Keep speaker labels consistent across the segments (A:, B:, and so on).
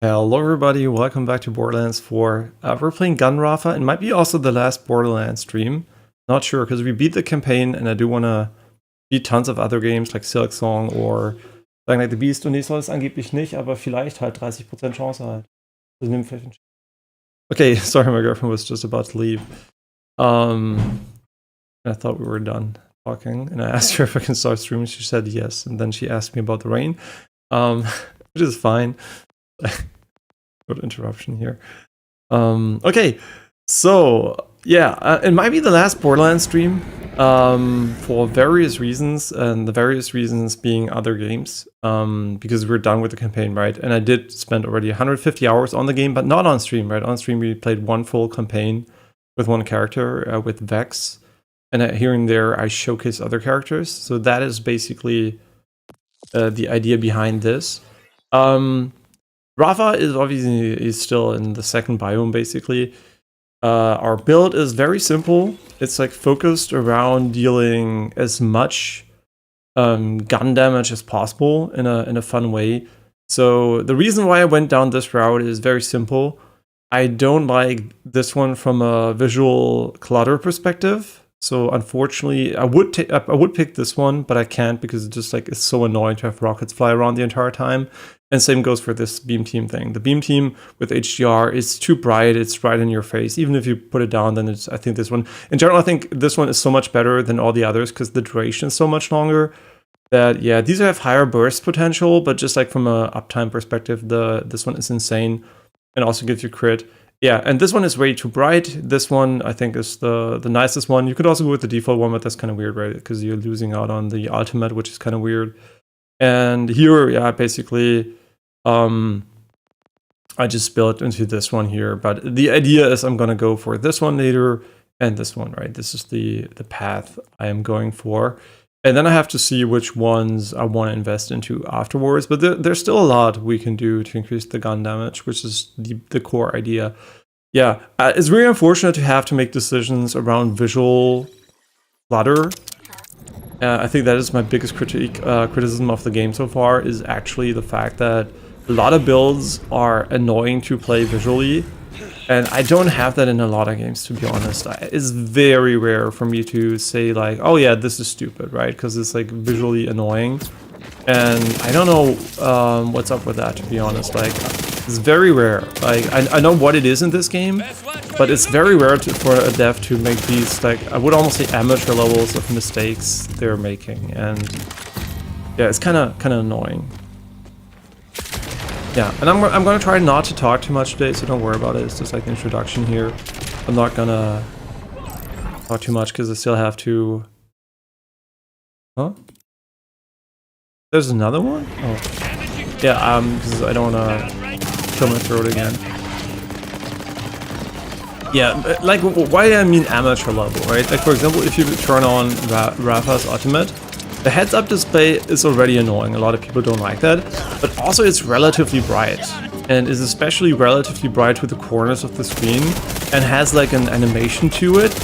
A: Hello everybody, welcome back to Borderlands 4. We're playing Gun Rafa, and might be also the last Borderlands stream. Not sure, because we beat the campaign and I do want to beat tons of other games like Silk Song or Dying Like the Beast, und ich soll es angeblich nicht, aber vielleicht halt 30% Chance halt. Okay, sorry, my girlfriend was just about to leave. I thought we were done talking and I asked her if I can start streaming. She said yes, and then she asked me about the rain, which is fine. Good interruption here. Okay, so yeah, it might be the last Borderlands stream for various reasons, and the various reasons being other games, because we're done with the campaign, right? And I did spend already 150 hours on the game, but not on stream, right? On stream we played one full campaign with one character, with Vex, and here and there I showcase other characters. So that is basically the idea behind this. Rafa is obviously still in the second biome, basically. Our build is very simple. It's like focused around dealing as much gun damage as possible in a fun way. So the reason why I went down this route is very simple. I don't like this one from a visual clutter perspective. So unfortunately, I would pick this one, but I can't because it's just like it's so annoying to have rockets fly around the entire time. And same goes for this beam team thing. The beam team with HDR is too bright. It's right in your face. Even if you put it down, then I think this one, in general, I think this one is so much better than all the others because the duration is so much longer. That yeah, these have higher burst potential, but just like from a uptime perspective, this one is insane and also gives you crit. Yeah, and this one is way too bright. This one, I think, is the nicest one. You could also go with the default one, but that's kind of weird, right? Because you're losing out on the ultimate, which is kind of weird. And here, yeah, basically, I just built into this one here. But the idea is I'm going to go for this one later and this one, right? This is the path I am going for. And then I have to see which ones I want to invest into afterwards. But there's still a lot we can do to increase the gun damage, which is the core idea. Yeah, it's really unfortunate to have to make decisions around visual clutter. I think that is my biggest criticism of the game so far, is actually the fact that a lot of builds are annoying to play visually. And I don't have that in a lot of games, to be honest. It's very rare for me to say like, oh yeah, this is stupid, right? Because it's like visually annoying. And I don't know what's up with that, to be honest. Like, it's very rare. Like, I know what it is in this game, but it's very rare for a dev to make these, like, I would almost say amateur levels of mistakes they're making. And yeah, it's kind of annoying. Yeah, and I'm gonna try not to talk too much today, so don't worry about it. It's just like an introduction here. I'm not gonna talk too much because I still have to. Huh? There's another one? Oh, yeah. Because I don't wanna kill my throat again. Yeah, like why do I mean amateur level, right? Like for example, if you turn on Rafa's ultimate. The heads-up display is already annoying, a lot of people don't like that, but also it's relatively bright, and is especially relatively bright with the corners of the screen, and has like an animation to it,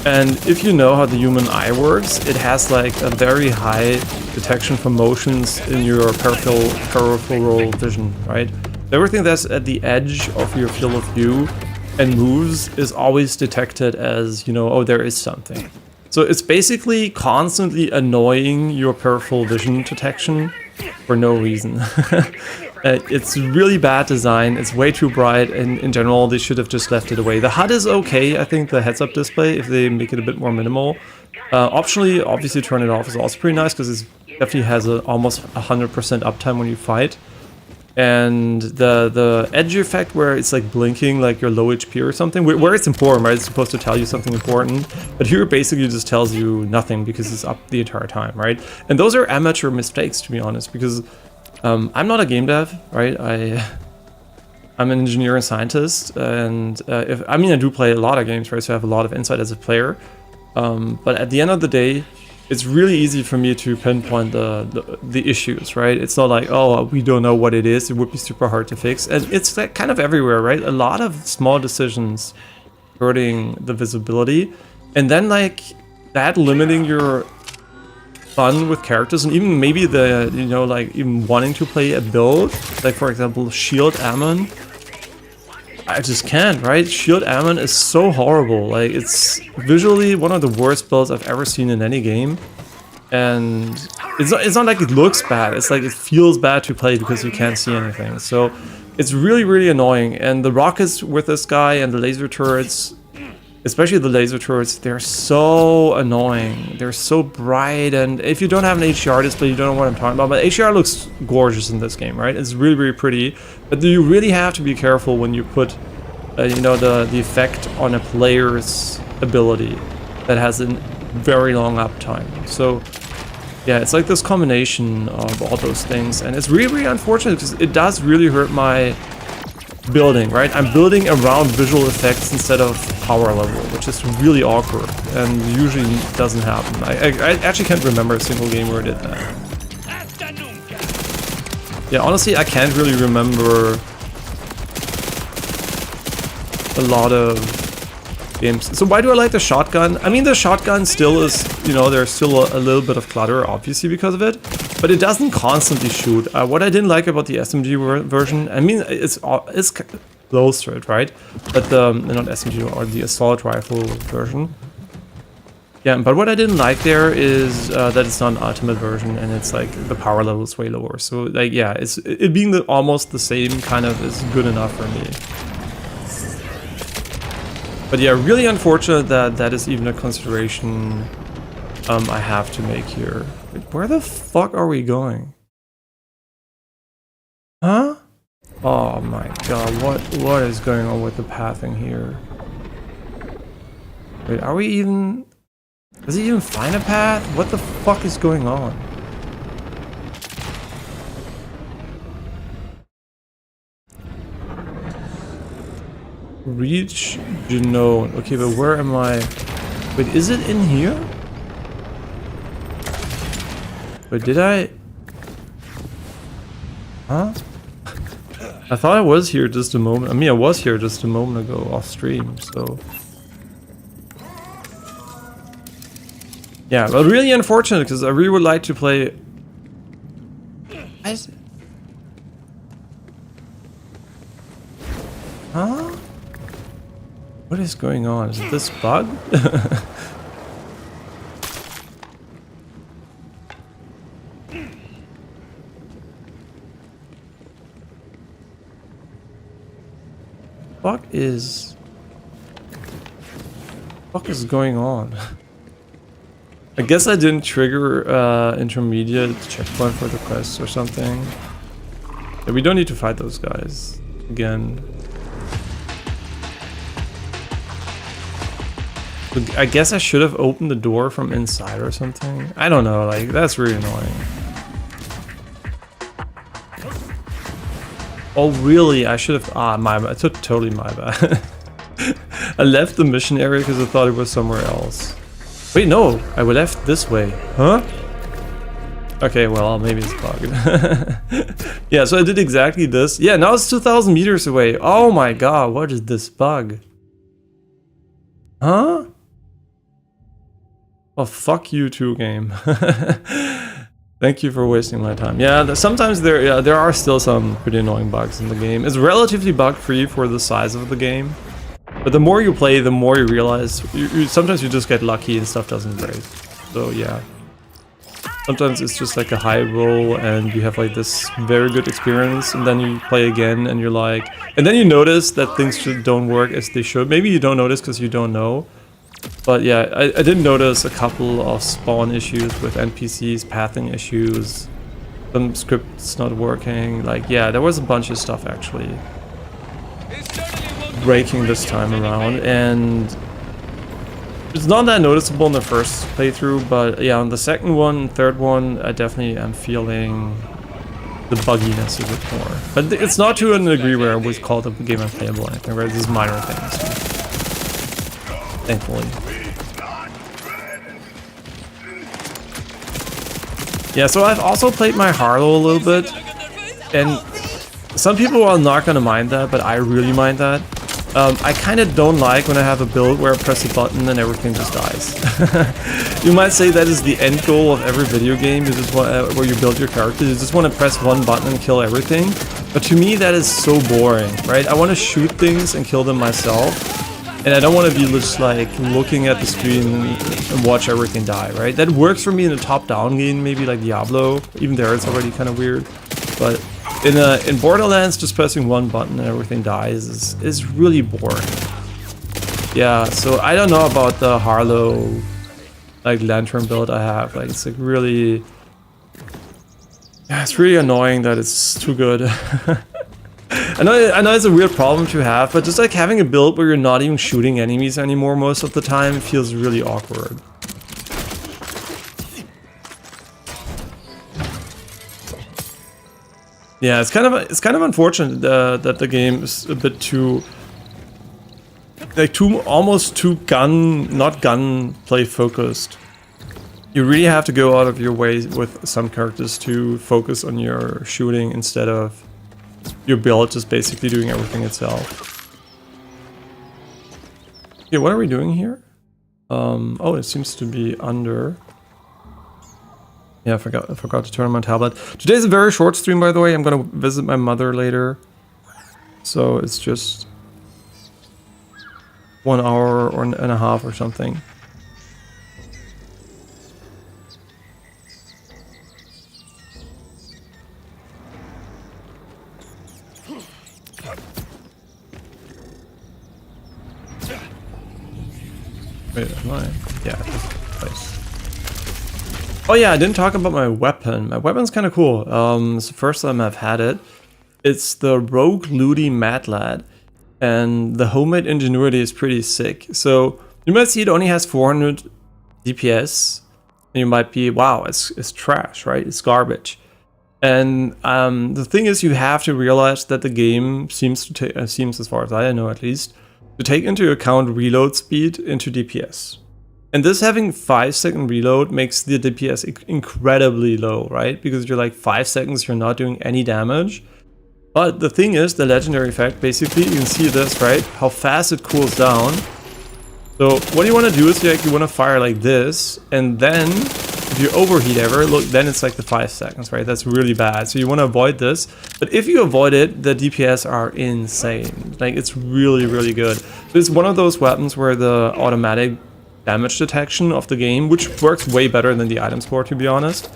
A: and if you know how the human eye works, it has like a very high detection for motions in your peripheral vision, right? Everything that's at the edge of your field of view and moves is always detected as, you know, oh, there is something. So it's basically constantly annoying your peripheral vision detection for no reason. It's really bad design, it's way too bright, and in general they should have just left it away. The HUD is okay, I think, the heads-up display, if they make it a bit more minimal. Optionally, obviously turn it off is also pretty nice, because it definitely has almost 100% uptime when you fight. And the edge effect where it's like blinking like you're low HP or something, where it's important, right? It's supposed to tell you something important, but here it basically just tells you nothing because it's up the entire time, right? And those are amateur mistakes, to be honest, because I'm not a game dev, right? I'm an engineer and scientist, and I do play a lot of games, right? So I have a lot of insight as a player, but at the end of the day, it's really easy for me to pinpoint the issues, right? It's not like, oh, we don't know what it is. It would be super hard to fix. And it's like kind of everywhere, right? A lot of small decisions hurting the visibility. And then like that limiting your fun with characters, and even maybe the, you know, like even wanting to play a build, like for example, Shield Ammon. I just can't, right? Shield Ammon is so horrible. Like, it's visually one of the worst builds I've ever seen in any game. And it's not like it looks bad, it's like it feels bad to play because you can't see anything. So it's really, really annoying. And the rockets with this guy and the laser turrets, especially the laser turrets, they're so annoying. They're so bright, and if you don't have an HDR display, you don't know what I'm talking about. But HDR looks gorgeous in this game, right? It's really, really pretty. But you really have to be careful when you put, you know, the effect on a player's ability that has a very long uptime. So yeah, it's like this combination of all those things, and it's really, really unfortunate because it does really hurt my building, right? I'm building around visual effects instead of power level, which is really awkward and usually doesn't happen. I actually can't remember a single game where I did that. Yeah, honestly, I can't really remember a lot of games. So why do I like the shotgun? I mean, the shotgun still is, you know, there's still a little bit of clutter, obviously, because of it, but it doesn't constantly shoot. What I didn't like about the SMG version, I mean, it's close to it, right? But the, not SMG, or the assault rifle version. Yeah, but what I didn't like there is that it's not an ultimate version, and it's like the power level is way lower. So like, yeah, it being almost the same kind of is good enough for me. But yeah, really unfortunate that that is even a consideration I have to make here. Wait, where the fuck are we going? Huh? Oh my god, what is going on with the pathing here? Wait, are we even... Does he even find a path? What the fuck is going on? Reach Genome. Okay, but where am I? Wait, is it in here? Wait, did I? Huh? I thought I was here just a moment. I mean, I was here just a moment ago off stream, so. Yeah, but really unfortunate because I really would like to play. Huh? What is going on? Is it this bug? What is going on? I guess I didn't trigger intermediate checkpoint for the quest or something. Yeah, we don't need to fight those guys again. I guess I should have opened the door from inside or something. I don't know, like, that's really annoying. Oh really? I should have... my bad. Totally my bad. I left the mission area because I thought it was somewhere else. Wait, no! I left this way. Huh? Okay, well, maybe it's bugged. Yeah, so I did exactly this. Yeah, now it's 2,000 meters away. Oh my god, what is this bug? Huh? Oh, fuck you too, game. Thank you for wasting my time. Yeah, sometimes there are still some pretty annoying bugs in the game. It's relatively bug-free for the size of the game. But the more you play, the more you realize sometimes you just get lucky and stuff doesn't break. So yeah. Sometimes it's just like a high roll and you have like this very good experience, and then you play again and you're like... And then you notice that things don't work as they should. Maybe you don't notice because you don't know. But yeah, I did notice a couple of spawn issues with NPCs, pathing issues, some scripts not working. Like, yeah, there was a bunch of stuff actually breaking this time around, and it's not that noticeable in the first playthrough, but yeah, on the second one, third one, I definitely am feeling the bugginess a bit more. But it's not to a degree where I would call the game unplayable or anything, right? These minor things. Thankfully. Yeah, so I've also played my Harlow a little bit, and some people are not gonna mind that, but I really mind that. I kind of don't like when I have a build where I press a button and everything just dies. You might say that is the end goal of every video game. You just want where you build your character. You just want to press one button and kill everything. But to me, that is so boring, right? I want to shoot things and kill them myself, and I don't want to be just like looking at the screen and watch everything die, right? That works for me in a top-down game, maybe like Diablo. Even there, it's already kind of weird. But in Borderlands, just pressing one button and everything dies is really boring. Yeah, so I don't know about the Harlow like lantern build I have. Like it's like really, yeah, it's really annoying that it's too good. I know it's a weird problem to have, but just like having a build where you're not even shooting enemies anymore most of the time feels really awkward. Yeah, it's kind of unfortunate that the game is a bit too, like almost too not gunplay focused. You really have to go out of your way with some characters to focus on your shooting instead of your build just basically doing everything itself. Okay, what are we doing here? Oh, it seems to be under. Yeah, I forgot to turn on my tablet. Today's a very short stream, by the way. I'm gonna visit my mother later, so it's just 1 hour and a half or something. Wait, am I? Yeah, place. Oh yeah, I didn't talk about my weapon. My weapon's kind of cool. It's the first time I've had it. It's the Rogue Looty Mad Lad, and the homemade ingenuity is pretty sick. So you might see it only has 400 DPS, and you might be, wow, it's trash, right? It's garbage. And the thing is, you have to realize that the game seems to take, seems as far as I know at least, to take into account reload speed into DPS. And this having 5-second reload makes the DPS incredibly low, right? Because you're like 5 seconds, you're not doing any damage. But the thing is, the legendary effect, basically, you can see this, right? How fast it cools down. So what you want to do is you want to fire like this, and then if you overheat ever, look, then it's like the 5 seconds, right? That's really bad. So you want to avoid this. But if you avoid it, the DPS are insane. Like, it's really, really good. So it's one of those weapons where the automatic damage detection of the game, which works way better than the item score, to be honest,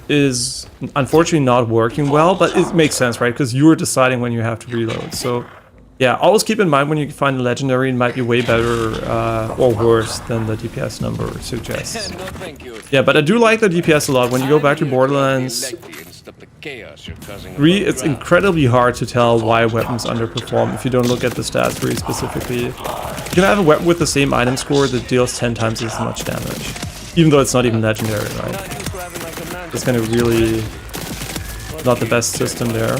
A: is unfortunately not working well, but it makes sense, right? Because you're deciding when you have to reload. So yeah, always keep in mind when you find a legendary, it might be way better or worse than the DPS number suggests. Yeah, but I do like the DPS a lot. When you go back to Borderlands 3, it's incredibly hard to tell why weapons underperform if you don't look at the stats very specifically. You can have a weapon with the same item score that deals 10 times as much damage, even though it's not even legendary, right? It's kind of really not the best system there.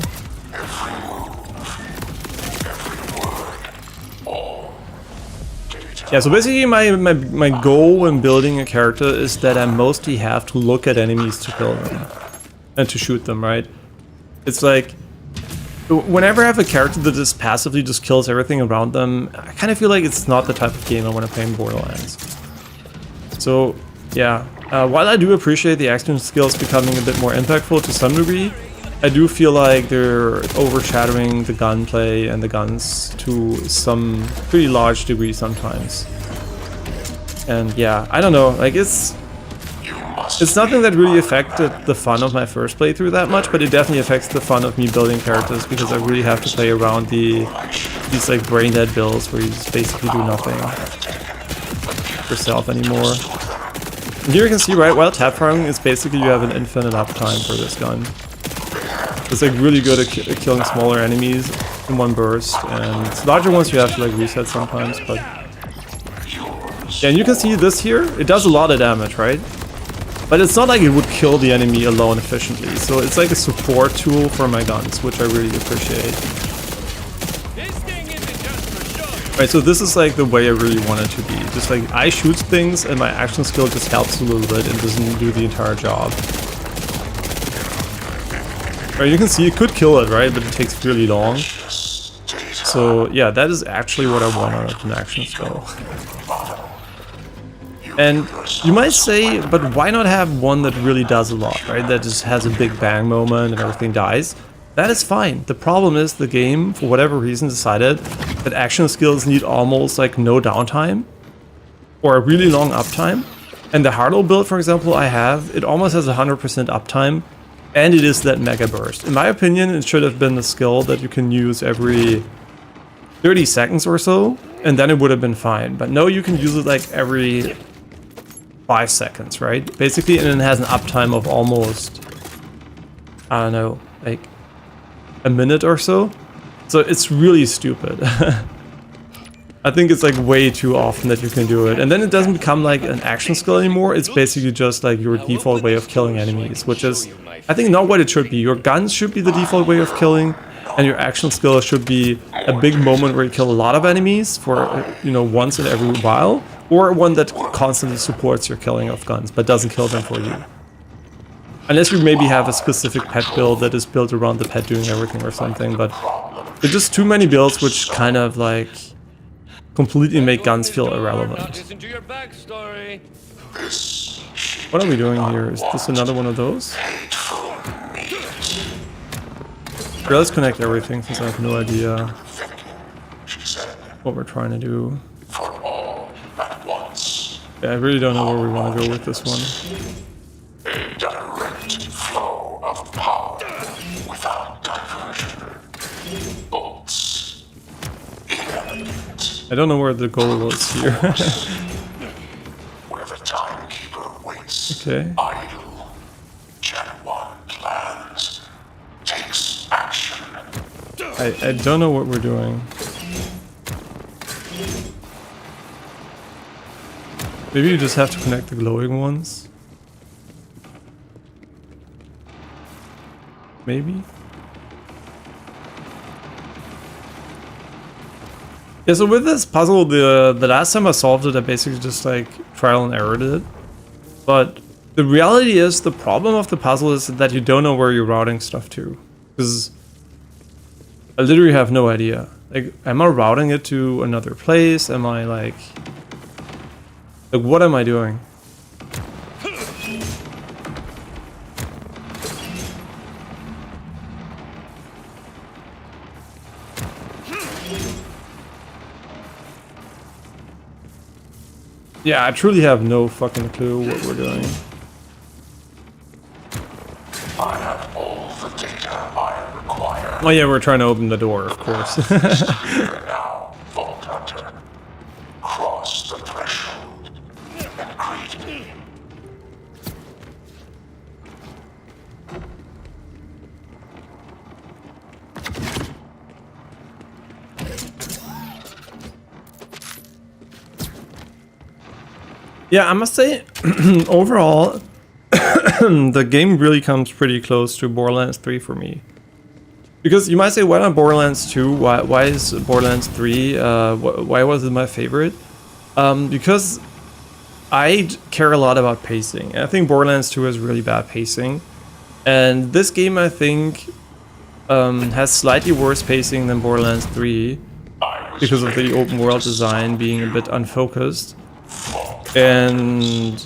A: Yeah, so basically my goal when building a character is that I mostly have to look at enemies to kill them and to shoot them, right? It's like, whenever I have a character that just passively just kills everything around them, I kind of feel like it's not the type of game I want to play in Borderlands. So yeah, while I do appreciate the action skills becoming a bit more impactful to some degree, I do feel like they're overshadowing the gunplay and the guns to some pretty large degree sometimes. And yeah, I don't know, like it's nothing that really affected the fun of my first playthrough that much, but it definitely affects the fun of me building characters because I really have to play around these like brain dead builds where you just basically do nothing yourself anymore. And here you can see, right, while tap firing is basically you have an infinite uptime for this gun. It's like really good at killing smaller enemies in one burst, and larger ones you have to like reset sometimes, but yeah, and you can see this here, it does a lot of damage, right? But it's not like it would kill the enemy alone efficiently, so it's like a support tool for my guns, which I really appreciate. Right, so this is like the way I really want it to be. Just like I shoot things and my action skill just helps a little bit and doesn't do the entire job. Right, you can see it could kill it, right? But it takes really long. So yeah, that is actually what I want out of an action skill. And you might say, but why not have one that really does a lot, right? That just has a big bang moment and everything dies. That is fine. The problem is the game, for whatever reason, decided that action skills need almost like no downtime or a really long uptime. And the Harlow build, for example, I have, it almost has 100% uptime, and it is that mega burst. In my opinion, it should have been a skill that you can use every 30 seconds or so, and then it would have been fine. But no, you can use it like every 5 seconds, right? Basically, and it has an uptime of almost, I don't know, like a minute or so. So it's really stupid. I think it's like way too often that you can do it. And then it doesn't become like an action skill anymore. It's basically just like your default way of killing enemies, which is, I think, not what it should be. Your guns should be the default way of killing, and your action skill should be a big moment where you kill a lot of enemies for, you know, once in every while, or one that constantly supports your killing of guns, but doesn't kill them for you. Unless you maybe have a specific pet build that is built around the pet doing everything or something, but there's just too many builds which kind of like completely make guns feel irrelevant. What are we doing here? Is this another one of those? Here, let's connect everything since I have no idea what we're trying to do. Yeah, I really don't know where we want to go with this one.
B: A direct flow of power without diversion. Bolts. Inanimate.
A: I don't know where the goal is here.
B: Where the timekeeper waits.
A: Okay.
B: Idle. Genuine plans. Takes action.
A: I don't know what we're doing. Maybe you just have to connect the glowing ones. Maybe? Yeah, so with this puzzle, the last time I solved it, I basically just like trial and errored it. But the reality is, the problem of the puzzle is that you don't know where you're routing stuff to. Because I literally have no idea. Like, am I routing it to another place? Am I like what am I doing? Yeah, I truly have no fucking clue what we're doing.
B: I have all the data I require.
A: Oh yeah, we're trying to open the door, of course.
B: Here now, Vault Hunter. Cross the threshold and greet me.
A: Yeah, I must say, overall, the game really comes pretty close to Borderlands 3 for me. Because you might say, why not Borderlands 2? Why is Borderlands 3? Why was it my favorite? Because I care a lot about pacing. I think Borderlands 2 has really bad pacing. And this game, I think, has slightly worse pacing than Borderlands 3. Because of the open world design being a bit unfocused. And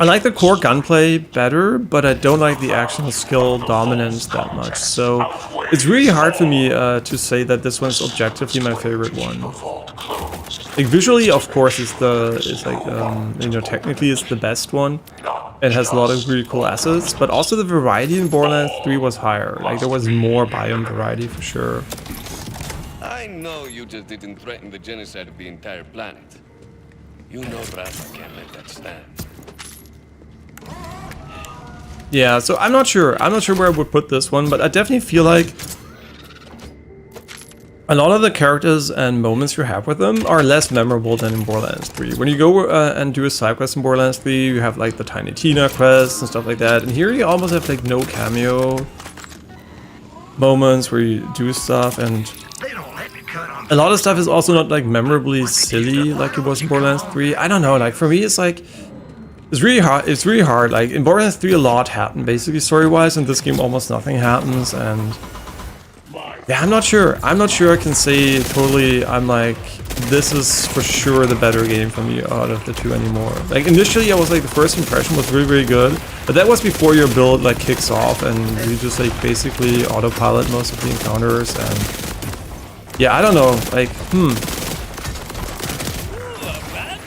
A: I like the core gunplay better, but I don't like the action skill dominance that much. So it's really hard for me to say that this one's objectively my favorite one. Like visually, of course, it's like you know, technically it's the best one. It has a lot of really cool assets, but also the variety in Borderlands 3 was higher. Like there was more biome variety for sure.
C: I know you just didn't threaten the genocide of the entire planet. You know Rafa can't let that stand.
A: Yeah, so I'm not sure. I'm not sure where I would put this one, but I definitely feel like a lot of the characters and moments you have with them are less memorable than in Borderlands 3. When you go and do a side quest in Borderlands 3, you have like the Tiny Tina quests and stuff like that. And here you almost have like no cameo moments where you do stuff, and a lot of stuff is also not like memorably silly like it was in Borderlands 3. I don't know, like for me it's like it's really hard. Like in Borderlands 3 a lot happened basically story-wise, and this game almost nothing happens, and Yeah, I'm not sure. I'm not sure I can say totally, I'm like, this is for sure the better game for me out of the two anymore. Like initially I was like, the first impression was really, really good, but that was before your build like kicks off and you just like basically autopilot most of the encounters and yeah, I don't know, like,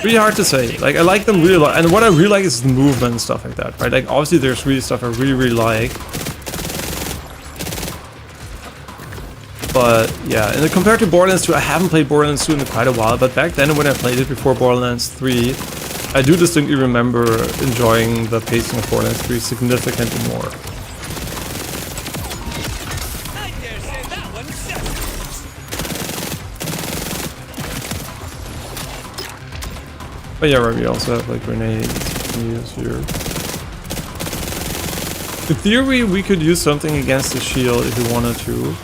A: really hard to say. Like I like them really a lot, and what I really like is the movement and stuff like that, right? Like obviously there's really stuff I really, really like. But yeah, and compared to Borderlands 2, I haven't played Borderlands 2 in quite a while, but back then when I played it before Borderlands 3, I do distinctly remember enjoying the pacing of Borderlands 3 significantly more.
C: I dare say that one sucks.
A: But yeah, right, we also have like grenades to use here. In theory, we could use something against the shield if we wanted to.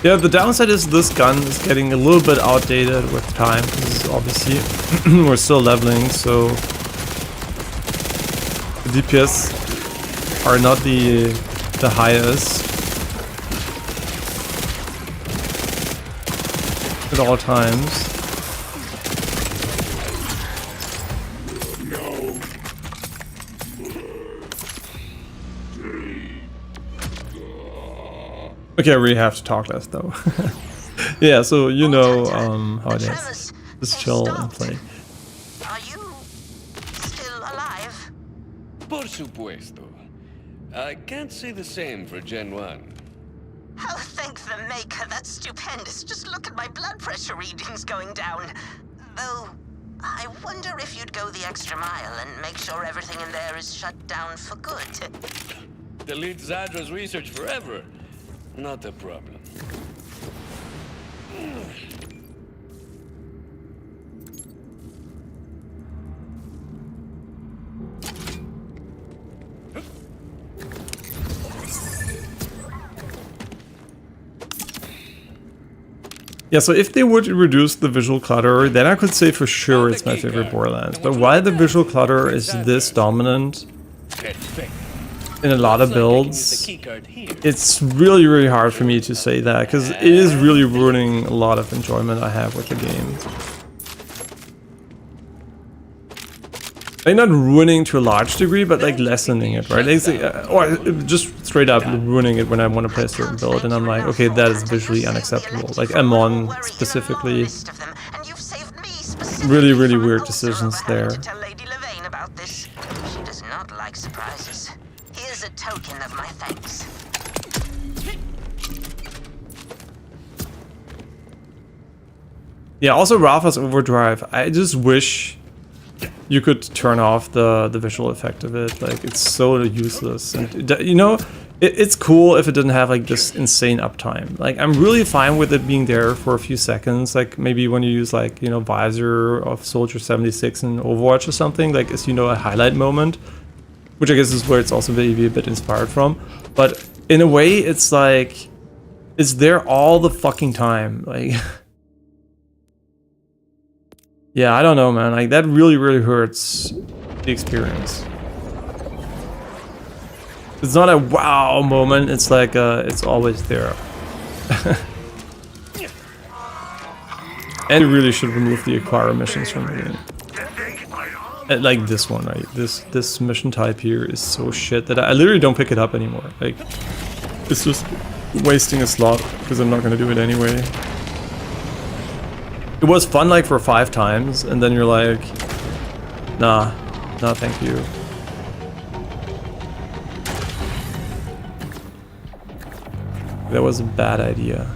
A: Yeah, the downside is this gun is getting a little bit outdated with time, because obviously we're still leveling, so the DPS are not the highest at all times. Okay, I really have to talk less though. Yeah, so you know how it is. Just chill and play.
D: Are you still alive?
C: Por supuesto. I can't say the same for Gen 1.
D: Oh, thank the maker, that's stupendous. Just look at my blood pressure readings going down. Though, I wonder if you'd go the extra mile and make sure everything in there is shut down for good.
C: Delete Zadra's research forever. Not a problem.
A: Yeah, so if they would reduce the visual clutter, then I could say for sure it's my favorite Borderlands. But why the visual clutter is this dominant in a lot of builds, it's really, really hard for me to say that, because it is really ruining a lot of enjoyment I have with the game. Like, not ruining to a large degree, but like lessening it, right? Or just straight up ruining it when I want to play a certain build, and I'm like, okay, that is visually unacceptable. Like M1 specifically, really, really weird decisions there.
D: She does not like surprises. Here's a token of my thanks.
A: Yeah, also Rafa's overdrive. I just wish you could turn off the visual effect of it. Like, it's so useless. And you know, it's cool if it didn't have like this insane uptime. Like, I'm really fine with it being there for a few seconds. Like maybe when you use like, you know, visor of Soldier 76 in Overwatch or something, like, as you know, a highlight moment, which I guess is where it's also maybe a bit inspired from. But in a way, it's like, it's there all the fucking time. Like, yeah, I don't know, man. Like, that really, really hurts the experience. It's not a wow moment. It's like, it's always there. And you really should remove the acquire missions from the game. Like this one, right? This mission type here is so shit that I literally don't pick it up anymore. Like, it's just wasting a slot because I'm not gonna do it anyway. It was fun like for 5 times, and then you're like, nah, thank you. That was a bad idea.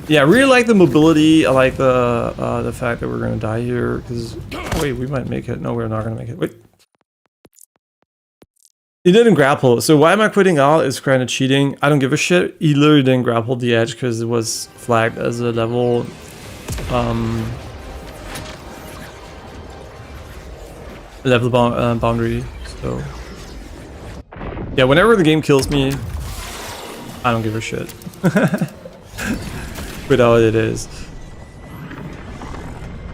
A: Yeah, I really like the mobility. I like the fact that we're gonna die here. Because wait, we might make it. No, we're not gonna make it. Wait. He didn't grapple. So why am I quitting out? Is kind of cheating. I don't give a shit. He literally didn't grapple the edge because it was flagged as a level. Level boundary. So yeah, whenever the game kills me, I don't give a shit. Without it is.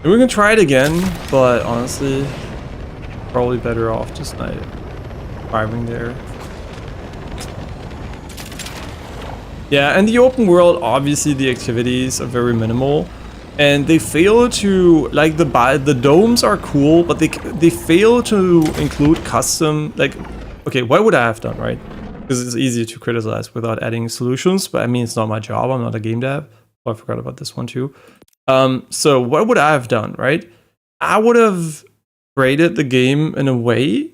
A: And we can try it again, but honestly, probably better off just not farming there. Yeah, and the open world, obviously the activities are very minimal, and they fail to, like, the domes are cool, but they fail to include custom, like, okay, what would I have done, right? Because it's easy to criticize without adding solutions, but I mean, it's not my job, I'm not a game dev. Oh, I forgot about this one too. So what would I have done, right? I would have created the game in a way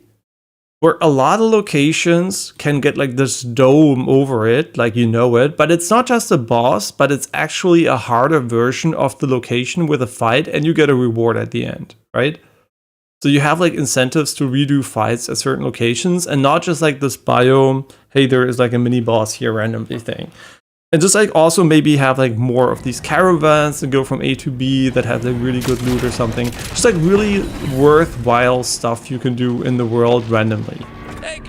A: where a lot of locations can get like this dome over it, like you know it, but it's not just a boss, but it's actually a harder version of the location with a fight, and you get a reward at the end, right? So you have like incentives to redo fights at certain locations, and not just like this biome, hey, there is like a mini boss here randomly thing. And just like also maybe have like more of these caravans that go from A to B that have like really good loot or something. Just like really worthwhile stuff you can do in the world randomly.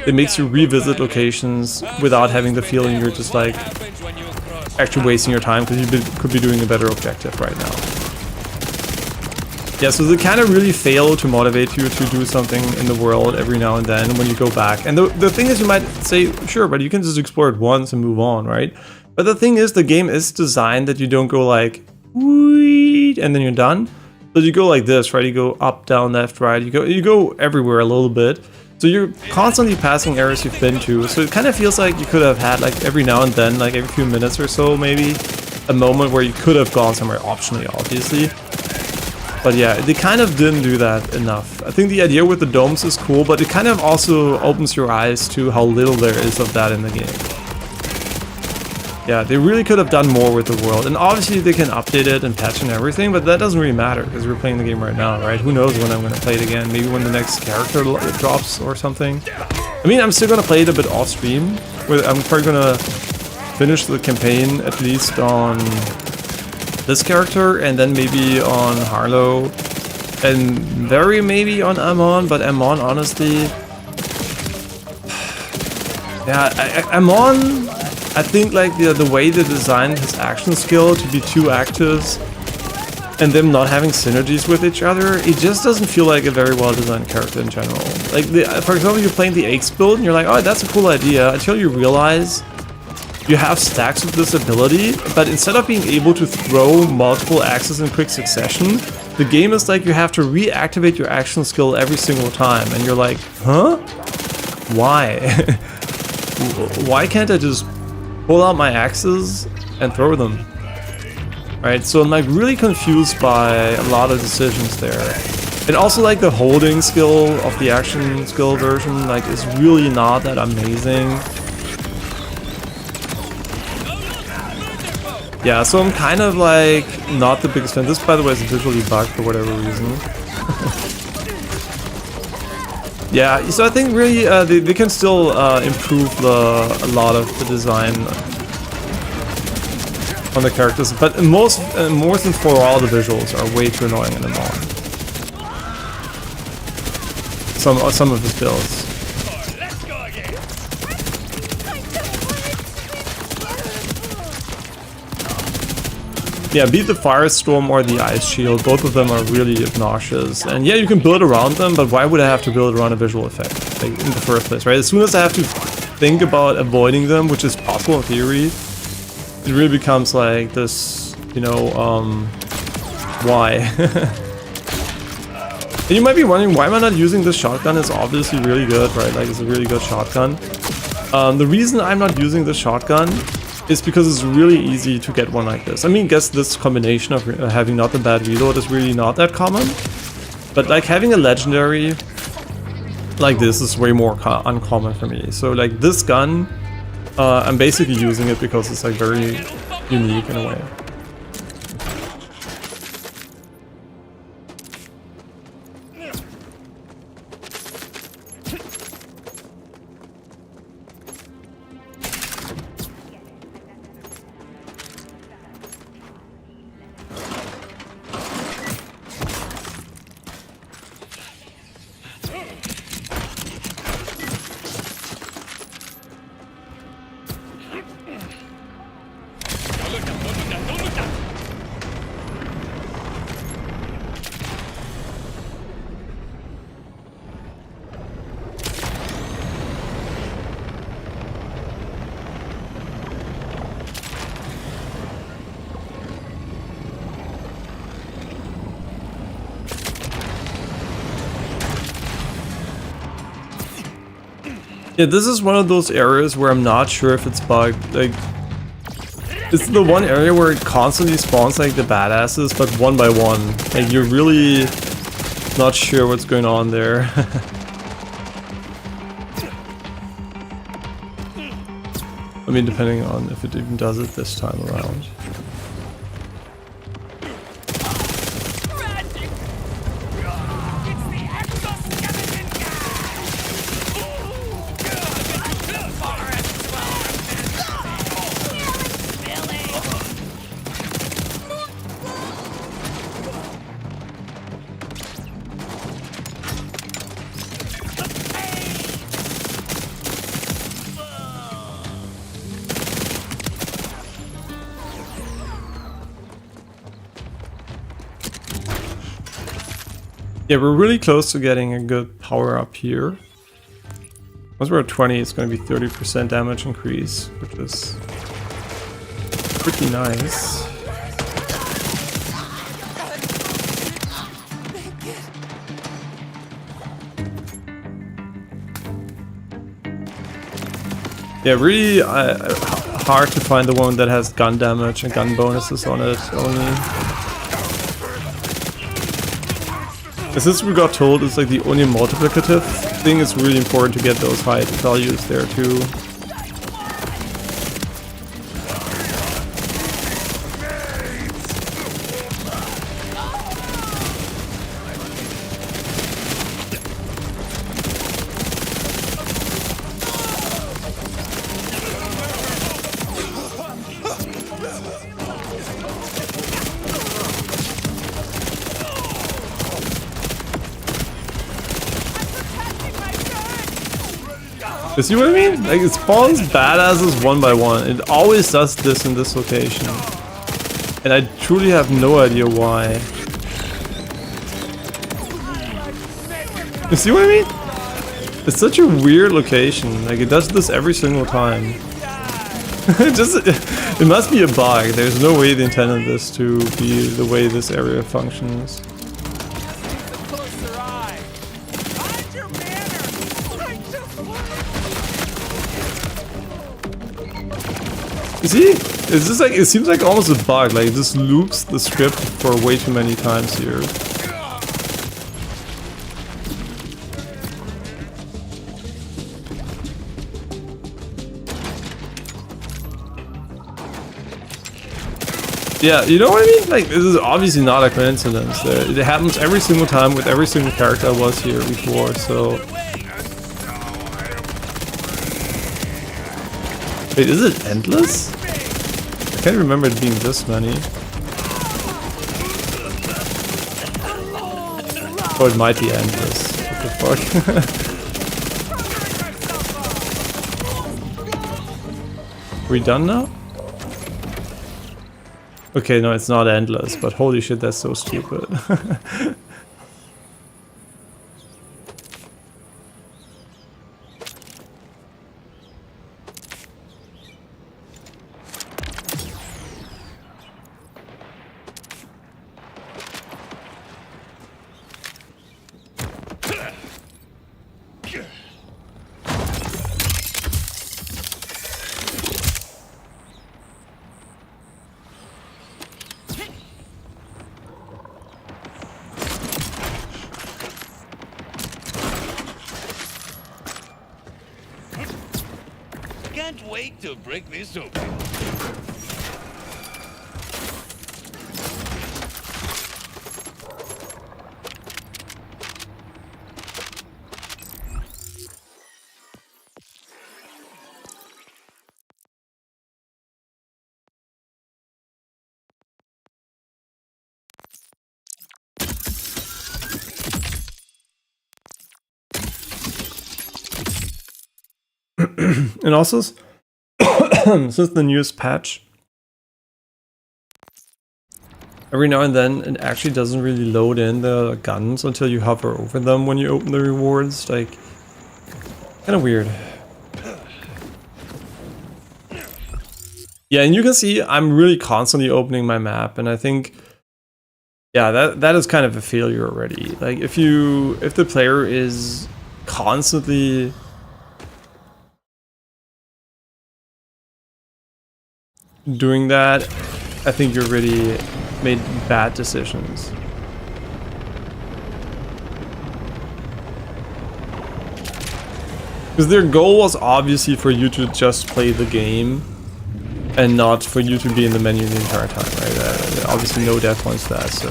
A: It makes you revisit locations without having the feeling you're just like actually wasting your time because you could be doing a better objective right now. Yeah, so they kind of really fail to motivate you to do something in the world every now and then when you go back. And the thing is, you might say, sure, but you can just explore it once and move on, right? But the thing is, the game is designed that you don't go like, wheat, and then you're done. So you go like this, right? You go up, down, left, right. You go everywhere a little bit. So you're constantly passing areas you've been to. So it kind of feels like you could have had like every now and then, like every few minutes or so, maybe a moment where you could have gone somewhere optionally, obviously. But yeah, they kind of didn't do that enough. I think the idea with the domes is cool, but it kind of also opens your eyes to how little there is of that in the game. Yeah, they really could have done more with the world, and obviously they can update it and patch and everything, but that doesn't really matter because we're playing the game right now, right? Who knows when I'm going to play it again? Maybe when the next character drops or something. I mean, I'm still going to play it a bit off stream. I'm probably going to finish the campaign at least on this character, and then maybe on Harlow, and very maybe on Amon, but Amon, honestly, yeah, Amon, I think like the way they designed his action skill to be two actives and them not having synergies with each other, it just doesn't feel like a very well designed character in general. Like, for example, you're playing the Aches build and you're like, oh, that's a cool idea, until you realize you have stacks of this ability, but instead of being able to throw multiple axes in quick succession, the game is like you have to reactivate your action skill every single time, and you're like, huh? Why? Why can't I just pull out my axes and throw them? Right, so I'm like really confused by a lot of decisions there. And also like the holding skill of the action skill version like is really not that amazing. Yeah, so I'm kind of like not the biggest fan. This, by the way, is visually bugged for whatever reason. Yeah, so I think really they can still improve a lot of the design on the characters, but more than for all, the visuals are way too annoying in the mod. Some of his builds. Yeah, beat the Firestorm or the Ice Shield, both of them are really obnoxious. And yeah, you can build around them, but why would I have to build around a visual effect, like, in the first place, right? As soon as I have to think about avoiding them, which is possible in theory, it really becomes like this, you know, why? And you might be wondering, why am I not using this shotgun? It's obviously really good, right? Like, it's a really good shotgun. The reason I'm not using this shotgun is because it's really easy to get one like this. I mean, I guess this combination of having not the bad reload is really not that common. But like having a legendary like this is way more uncommon for me. So like this gun, I'm basically using it because it's like very unique in a way. Yeah, this is one of those areas where I'm not sure if it's bugged. Like, it's the one area where it constantly spawns like the badasses, but one by one. Like, you're really not sure what's going on there. I mean, depending on if it even does it this time around. Yeah, we're really close to getting a good power up here. Once we're at 20, it's going to be 30% damage increase, which is pretty nice. Yeah, really hard to find the one that has gun damage and gun bonuses on it only. Since we got told it's like the only multiplicative thing, it's really important to get those high values there too. You see what I mean? Like, it spawns badasses one by one. It always does this in this location. And I truly have no idea why. You see what I mean? It's such a weird location. Like, it does this every single time. It must be a bug. There's no way they intended this to be the way this area functions. You see? It's just like, it seems like almost a bug, like it just loops the script for way too many times here. Yeah, you know what I mean? Like, this is obviously not a coincidence. It happens every single time with every single character I was here before, so... Wait, is it endless? I can't remember it being this many. Oh, it might be endless. What the fuck? Are we done now? Okay, no, it's not endless, but holy shit, that's so stupid.
C: Can't wait to break this open.
A: And also, since the newest patch, every now and then it actually doesn't really load in the guns until you hover over them when you open the rewards. Like, kind of weird. Yeah, and you can see I'm really constantly opening my map, and I think, yeah, that is kind of a failure already. Like, if the player is constantly doing that, I think you really made bad decisions. Because their goal was obviously for you to just play the game and not for you to be in the menu the entire time, right? Obviously no death points to that, so...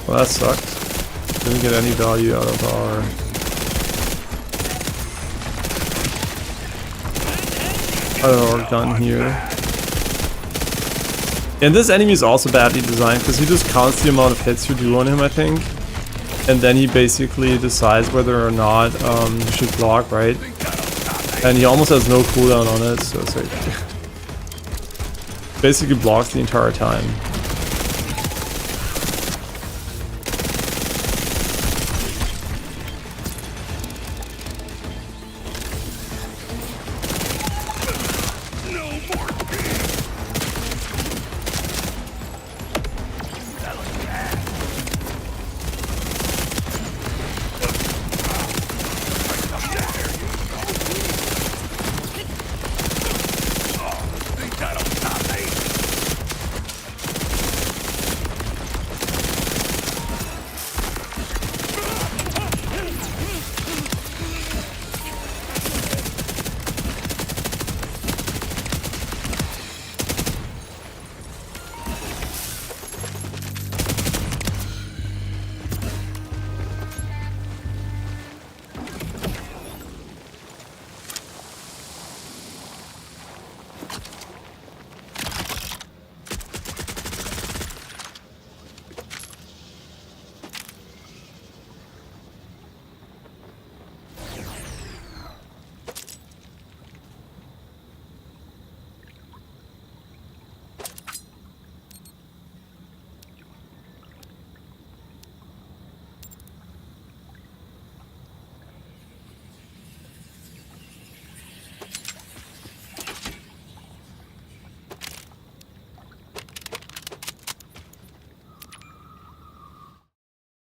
A: Well, that sucked. Didn't get any value out of our... gun here. And this enemy is also badly designed because he just counts the amount of hits you do on him, I think. And then he basically decides whether or not you should block, right? And he almost has no cooldown on it, so it's like... basically blocks the entire time.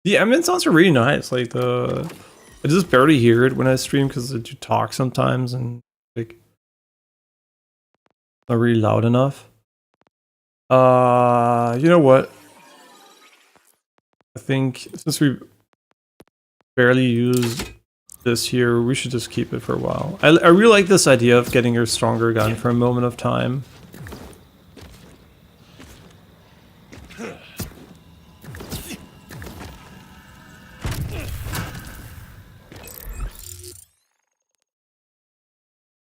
A: The ambient sounds are really nice. Like I just barely hear it when I stream because I do talk sometimes and like not really loud enough. You know what? I think since we barely use this here, we should just keep it for a while. I really like this idea of getting your stronger gun for a moment of time.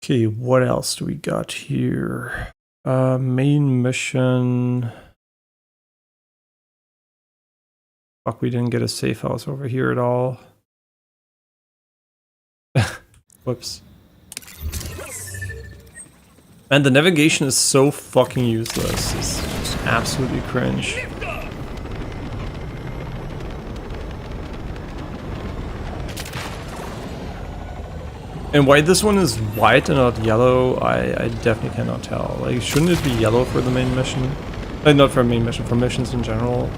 A: Okay, what else do we got here? Main mission. Fuck, we didn't get a safe house over here at all. Whoops. And the navigation is so fucking useless. It's just absolutely cringe. And why this one is white and not yellow, I definitely cannot tell. Like, shouldn't it be yellow for the main mission? Not for main mission, for missions in general.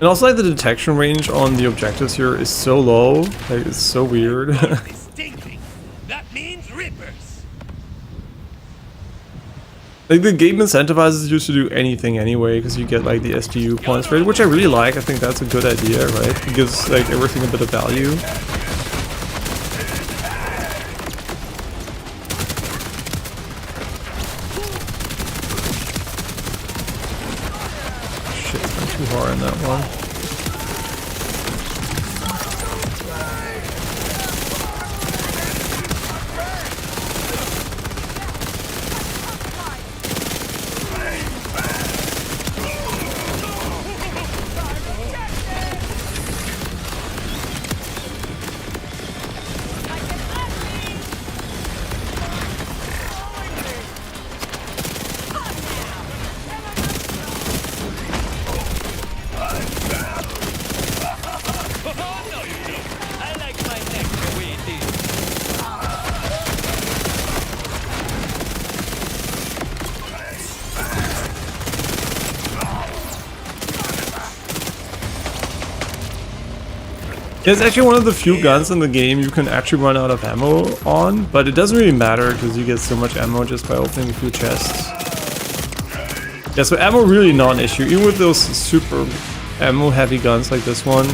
A: And also, like, the detection range on the objectives here is so low. Like, it's so weird.
C: That means rippers.
A: Like, the game incentivizes you to do anything anyway, because you get, like, the SDU points, right? Which I really like. I think that's a good idea, right? It gives, like, everything a bit of value. Shit, I'm too hard on that one. It's actually one of the few guns in the game you can actually run out of ammo on, but it doesn't really matter because you get so much ammo just by opening a few chests. Yeah, so ammo really not an issue, even with those super ammo heavy guns like this one.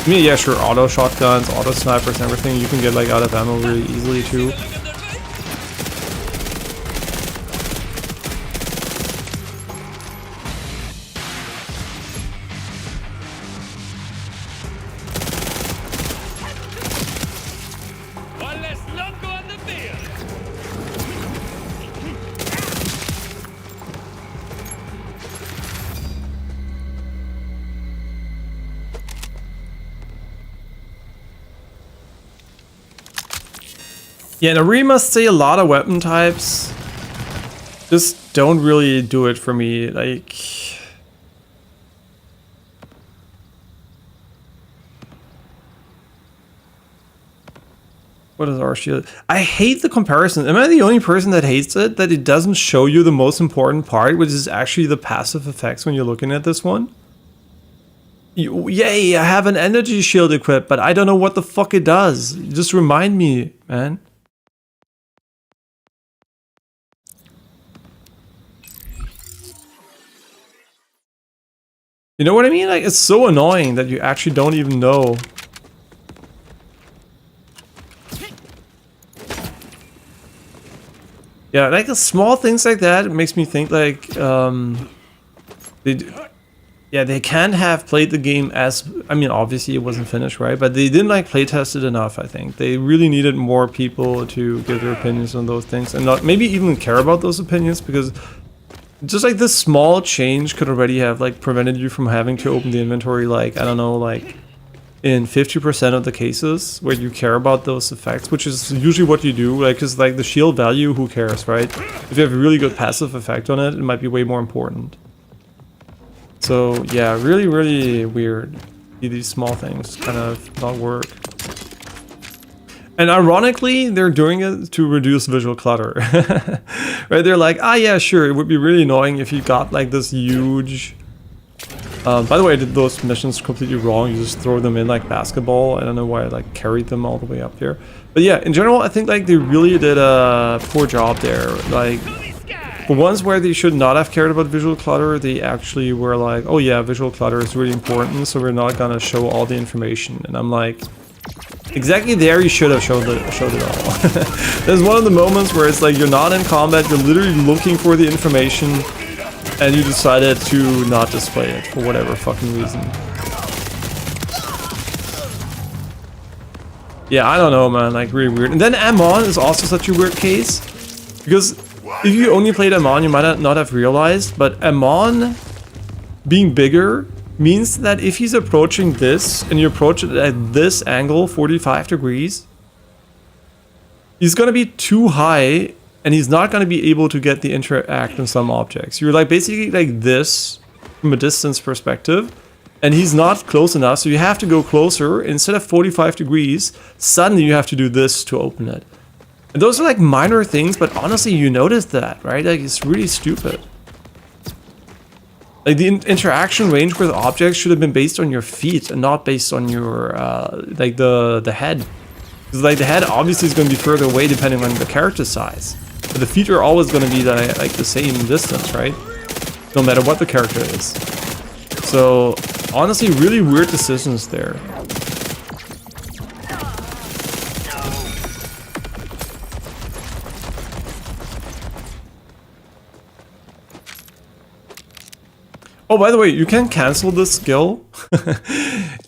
A: I mean, yeah, sure, auto shotguns, auto snipers and everything, you can get like out of ammo really easily too. Yeah, and I really must say a lot of weapon types just don't really do it for me. Like, what is our shield? I hate the comparison. Am I the only person that hates it? That it doesn't show you the most important part, which is actually the passive effects when you're looking at this one? Yay, I have an energy shield equipped, but I don't know what the fuck it does. Just remind me, man. You know what I mean? Like, it's so annoying that you actually don't even know. Yeah, like the small things like that, it makes me think like, they can have played the game as, I mean, obviously it wasn't finished, right? But they didn't like play test it enough, I think. They really needed more people to give their opinions on those things and not maybe even care about those opinions, because just like this small change could already have like prevented you from having to open the inventory, like, I don't know, like in 50% of the cases where you care about those effects, which is usually what you do, like, because like the shield value, who cares, right? If you have a really good passive effect on it, it might be way more important. So yeah, really, really weird. These small things kind of not work. And ironically, they're doing it to reduce visual clutter. Right? They're like, ah, yeah, sure, it would be really annoying if you got like this huge... by the way, I did those missions completely wrong. You just throw them in like basketball. I don't know why I like carried them all the way up there. But yeah, in general, I think like they really did a poor job there. Like, the ones where they should not have cared about visual clutter, they actually were like, oh yeah, visual clutter is really important, so we're not gonna show all the information. And I'm like... exactly there, you should have showed it all. There's one of the moments where it's like you're not in combat, you're literally looking for the information, and you decided to not display it for whatever fucking reason. Yeah, I don't know, man, like really weird. And then Amon is also such a weird case, because if you only played Amon, you might not have realized, but Amon being bigger means that if he's approaching this and you approach it at this angle, 45 degrees, he's going to be too high and he's not going to be able to get the interact on some objects. You're like basically like this from a distance perspective and he's not close enough, so you have to go closer. Instead of 45 degrees, suddenly you have to do this to open it. And those are like minor things, but honestly you notice that, right? Like, it's really stupid. Like, the interaction range with objects should have been based on your feet and not based on your, like, the head. Because, like, the head obviously is going to be further away depending on the character size. But the feet are always going to be, like, the same distance, right? No matter what the character is. So, honestly, really weird decisions there. Oh, by the way, you can cancel this skill.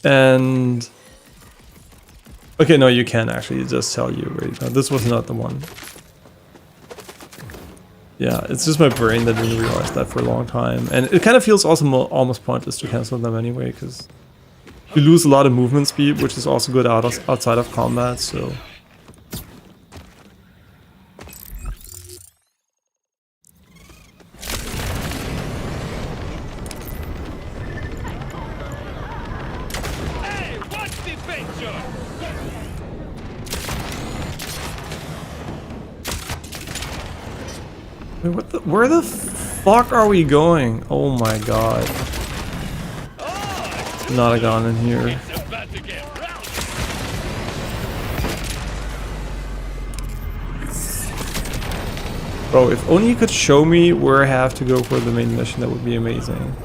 A: And... okay, no, you can actually just tell you. Wait, no, this was not the one. Yeah, it's just my brain that didn't realize that for a long time. And it kind of feels also almost pointless to cancel them anyway, because you lose a lot of movement speed, which is also good outside of combat, so... Wait, what the? Where the fuck are we going? Oh my god. not a gun in here.
C: It's about to get rowdy.
A: Bro, if only you could show me where I have to go for the main mission, that would be amazing.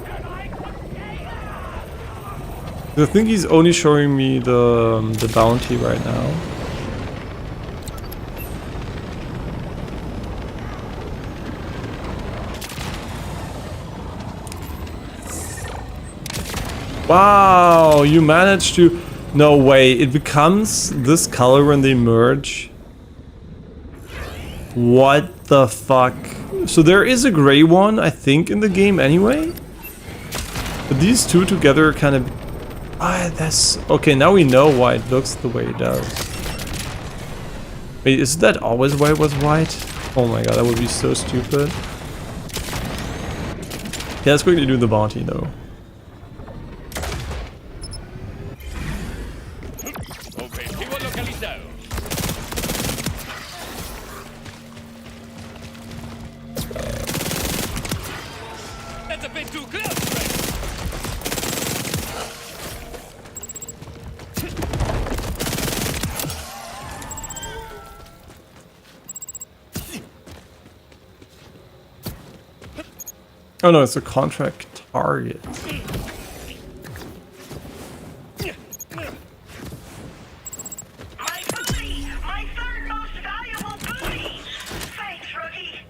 A: I think he's only showing me the bounty right now. Wow, you managed to... No way, it becomes this color when they merge. What the fuck? So there is a gray one, I think, in the game anyway? But these two together kind of... Ah, that's... Okay, now we know why it looks the way it does. Wait, is that always why it was white? Oh my god, that would be so stupid. Yeah, let's quickly do the bounty though.
C: Objetivo localizado. That's a bit too close, right?
A: Oh no, it's a contract target.
E: My booty! My third most valuable booty! Thanks, rookie!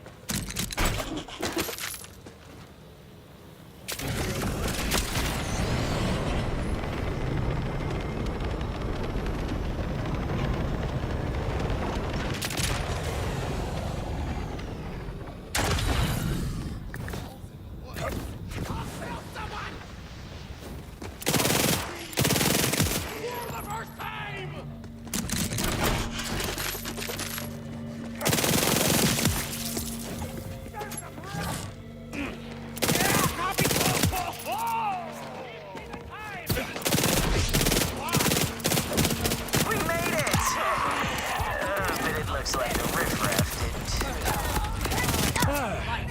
D: We made it! But it looks like the riffraff didn't.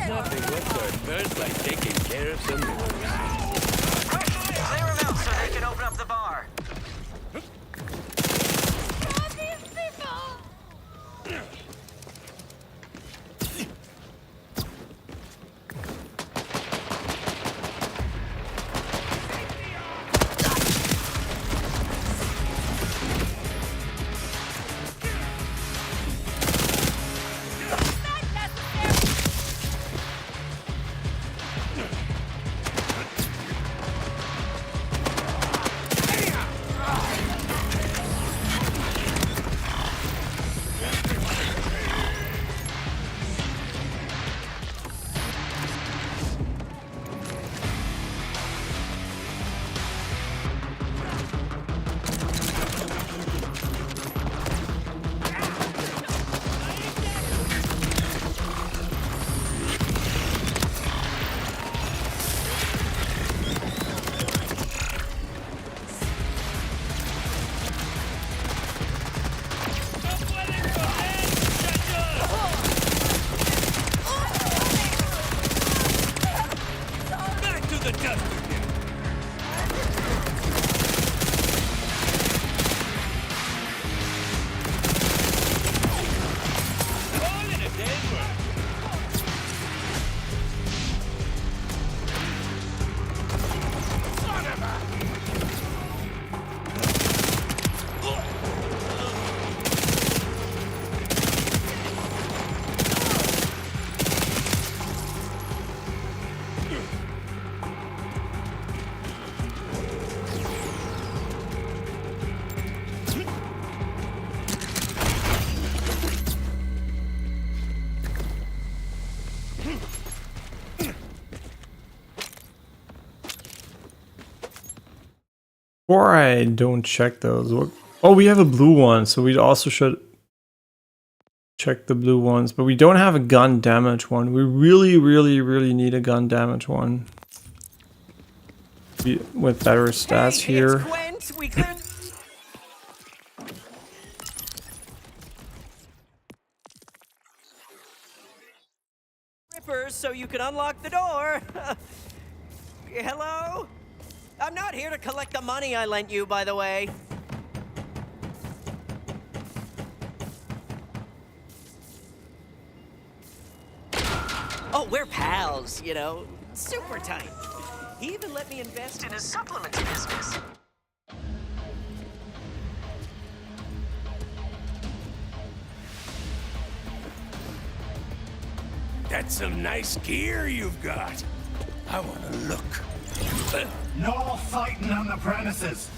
C: Nothing left our first like taking care of some news.
D: Clear them out so they can open up the bar.
C: Back to the duster again. All in a day's work.
A: Or I don't check those. Oh, we have a blue one, so we also should check the blue ones. But we don't have a gun damage one. We really need a gun damage one. With better stats here.
F: Quint. We cleared. Rippers, so you can unlock the door. Hello? I'm not here to collect the money I lent you, by the way. Oh, we're pals, you know. Super tight. He even let me invest in his supplement business.
G: That's some nice gear you've got. I want to look.
B: No fighting on the premises.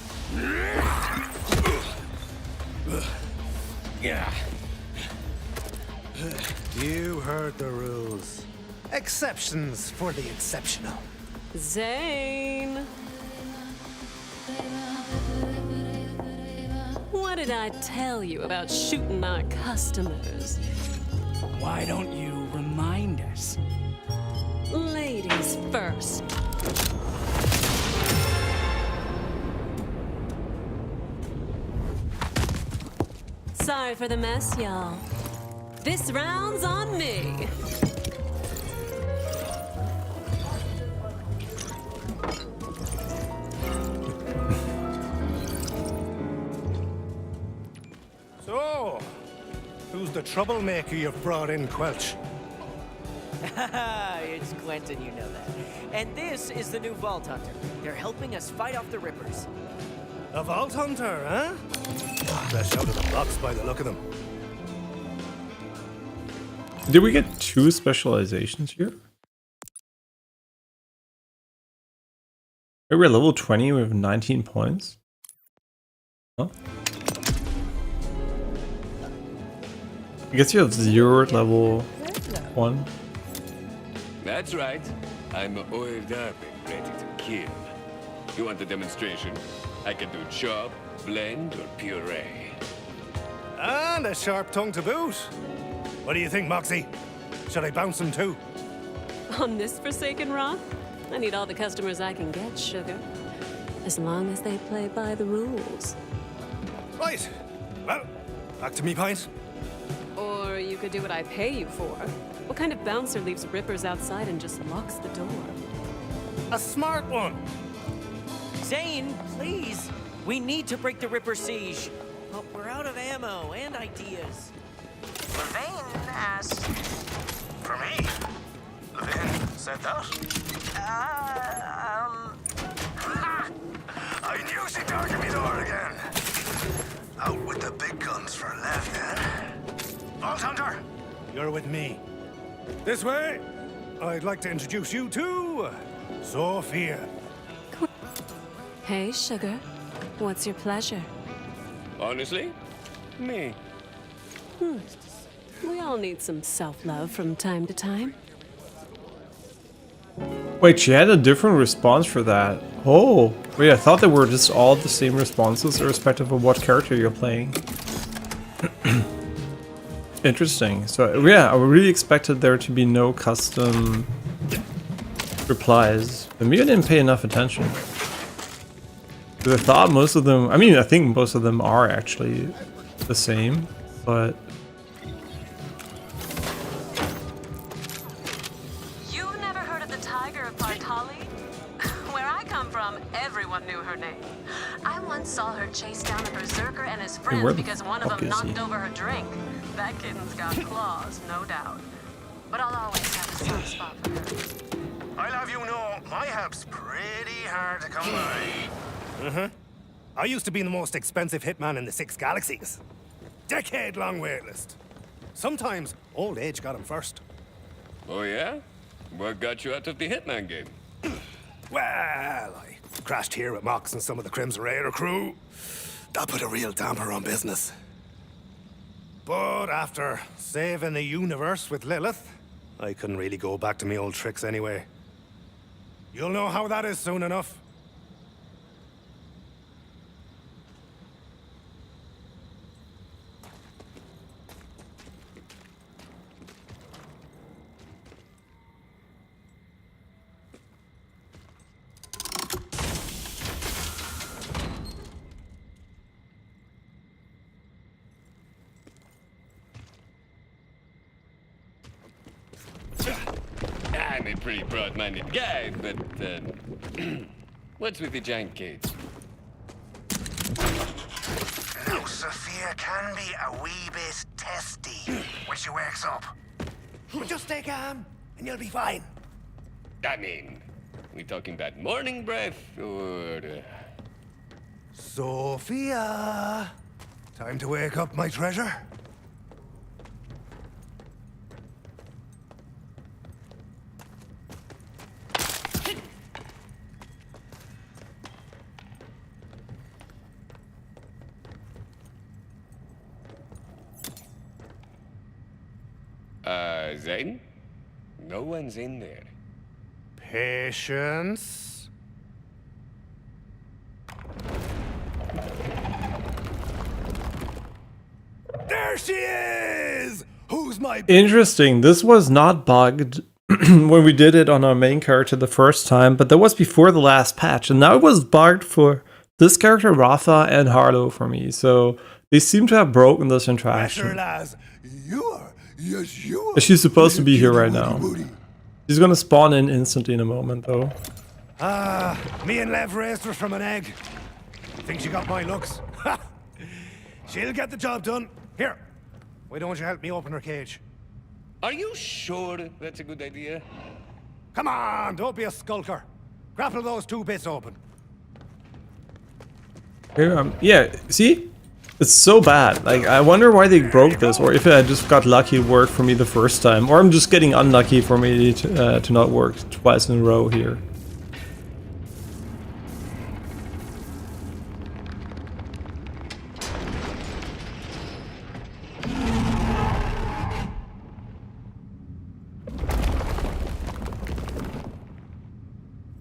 G: Yeah.
H: You heard the rules. Exceptions for the exceptional.
I: Zane! What did I tell you about shooting our customers?
G: Why don't you remind us?
I: Ladies first. Sorry for the mess, y'all. This round's on me.
H: So, who's the troublemaker you've brought in, Quelch?
F: It's Quentin, you know that. And this is the new Vault Hunter. They're helping us fight off the Rippers.
H: A Vault Hunter, huh? Fresh out of the blocks by the look of them.
A: Did we get 2 specializations here? We're level 20 with 19 points. Huh? I guess you have 0 at level 1.
C: That's right. I'm oiled up and ready to kill. You want a demonstration? I can do chop, blend, or puree.
H: And a sharp tongue to boot. What do you think, Moxie? Should I bounce him too?
I: On this forsaken rock, I need all the customers I can get, sugar. As long as they play by the rules.
H: Right. Well, back to me pint.
I: Or you could do what I pay you for. What kind of bouncer leaves Rippers outside and just locks the door?
H: A smart one.
F: Zane, please. We need to break the Ripper siege. But we're out of ammo and ideas.
D: Levine asked.
B: For me? Levin said that? I knew she'd target me door again. Out with the big guns for left, then. Vault Hunter!
H: You're with me. This way. I'd like to introduce you to Sophia.
I: Hey, sugar. What's your pleasure?
C: Honestly? Me.
I: We all need some self-love from time to time.
A: Wait, she had a different response for that. Oh, wait, I thought they were just all the same responses irrespective of what character you're playing. Interesting. So yeah, I really expected there to be no custom replies. But maybe I didn't pay enough attention. Because I thought most of them, I mean, I think most of them are actually the same, but...
I: You've never heard of the Tiger of Partali? Where I come from, everyone knew her name. I once saw her chase down a berserker and his
A: where
I: friends
A: the
I: because one of
A: fuck
I: them
A: is
I: knocked
A: he?
I: over her drink. That kitten's got claws, no doubt. But I'll always have a soft spot for her.
B: I'll have you know, my help's pretty hard to come by.
H: I used to be the most expensive hitman in the 6 galaxies. Decade-long waitlist. Sometimes old age got him first.
C: Oh yeah? What got you out of the Hitman game?
H: Well, I crashed here with Mox and some of the Crimson Raider crew. That put a real damper on business. But after saving the universe with Lilith, I couldn't really go back to my old tricks anyway. You'll know how that is soon enough.
C: I'm a pretty broad-minded guy, but, What's with the giant cage?
B: Now, Sophia can be a wee bit testy when she wakes up.
H: But just stay calm, and you'll be fine.
C: I mean, we talking about morning breath or...
H: Sophia! Time to wake up, my treasure.
C: Zane? No one's in there.
H: Patience. There she is! Who's my...
A: Interesting. This was not bugged when we did it on our main character the first time, but that was before the last patch. And now it was bugged for this character, Rafa, and Harlow for me. So they seem to have broken this interaction.
H: You are. Yes, you are.
A: But she's supposed to be here right now. She's gonna spawn in instantly in a moment, though.
H: Me and Lev raised her from an egg. Think she got my looks? Ha! She'll get the job done. Here, why don't you help me open her cage?
C: Are you sure that's a good idea?
H: Come on, don't be a skulker. Grapple those two bits open.
A: Here, yeah, see? It's so bad. Like, I wonder why they broke this, or if it just got lucky it worked for me the first time, or I'm just getting unlucky for me to not work twice in a row here.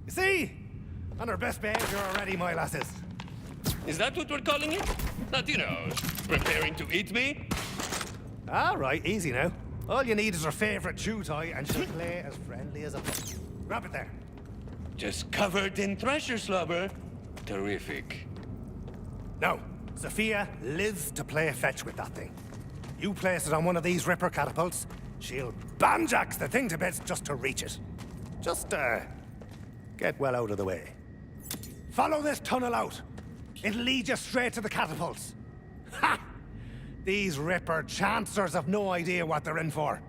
H: You see? On her best behavior already, my lasses.
C: Is that what we're calling it? Not, you know, preparing to eat me?
H: All right, easy now. All you need is her favorite chew toy, and she'll play as friendly as a pup. Grab it there.
C: Just covered in treasure slobber. Terrific.
H: Now, Sophia lives to play fetch with that thing. You place it on one of these Ripper catapults, she'll banjax the thing to bits just to reach it. Just, get well out of the way. Follow this tunnel out. It'll lead you straight to the catapults. Ha! These Ripper chancers have no idea what they're in for.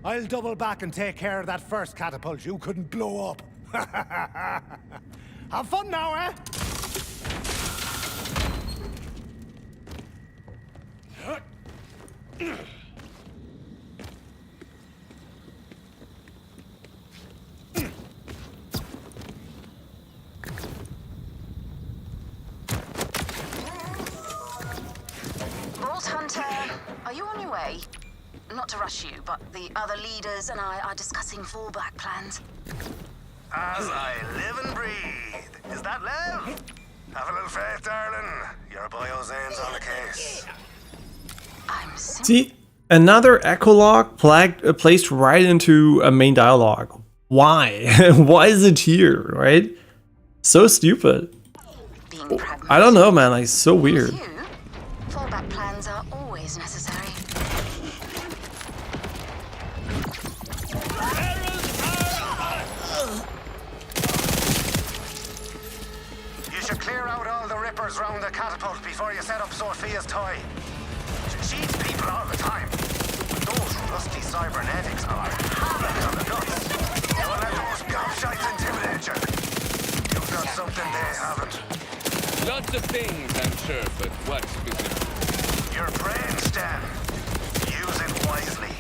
H: I'll double back and take care of that first catapult you couldn't blow up. Have fun now, eh?
D: Hunter, are you on your way? Not to rush you, but the other leaders and I are discussing fallback plans.
B: As I live and breathe. Is that Lev? Have a little faith, darling. Your boy Zane's on the case.
A: See, another echolog placed right into a main dialogue. Why? Why is it here, right? So stupid. I don't know, man. Like, so weird.
D: Fallback plans are always necessary.
B: You should clear out all the Rippers round the catapult before you set up Sophia's toy. She eats people all the time. Those rusty cybernetics are hammered on the nuts. Don't let those gobshites intimidate you. You've got something they haven't.
C: Lots of things, I'm sure, but what specifically?
B: Your brain stem. Use it wisely.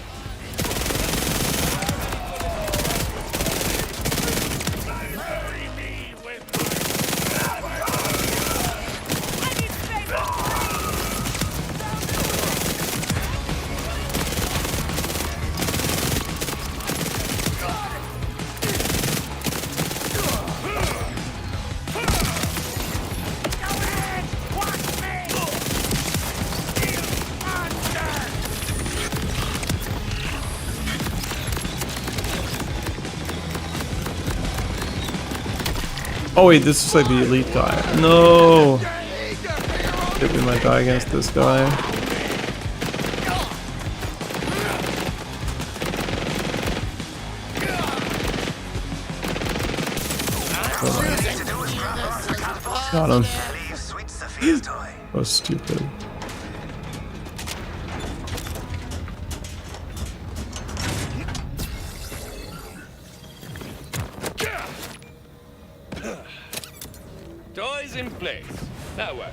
A: Oh wait, this is like the elite guy. No! Maybe we might die against this guy. Got him.
B: Leave sweet Sophia's toy.
A: That was stupid.
C: Toys in place. Now what?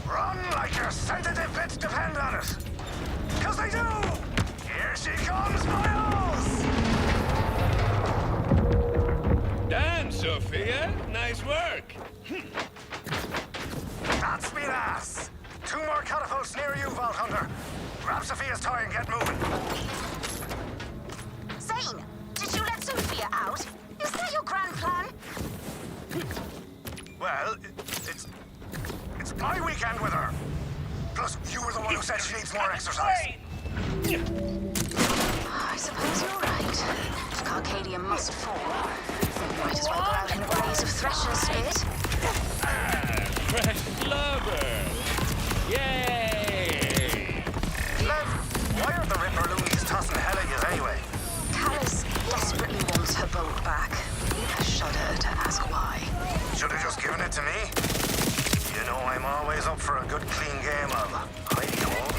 B: Run like your sensitive bits depend on it. Cause they do! Here she comes, Miles!
C: Damn, Sophia. Nice work.
B: That's me ass. 2 more catapults near you, Vault Hunter. Grab Sophia's toy and get moving.
D: Zane, did you let Sophia out? Is that your grand plan?
B: Well, it's my weekend with her. Plus, you were the one who said she needs more exercise.
I: I suppose you're right. If Carcadia must fall, then might as well go out in a blaze of Thresher's spit.
C: Fresh blubber. Yay!
B: Lev, why are the Ripper loonies tossing hell at you anyway?
I: Callus desperately wants her bolt back. I shudder to ask why.
B: Should have just given it to me. You know I'm always up for a good clean game of hide-and-hold.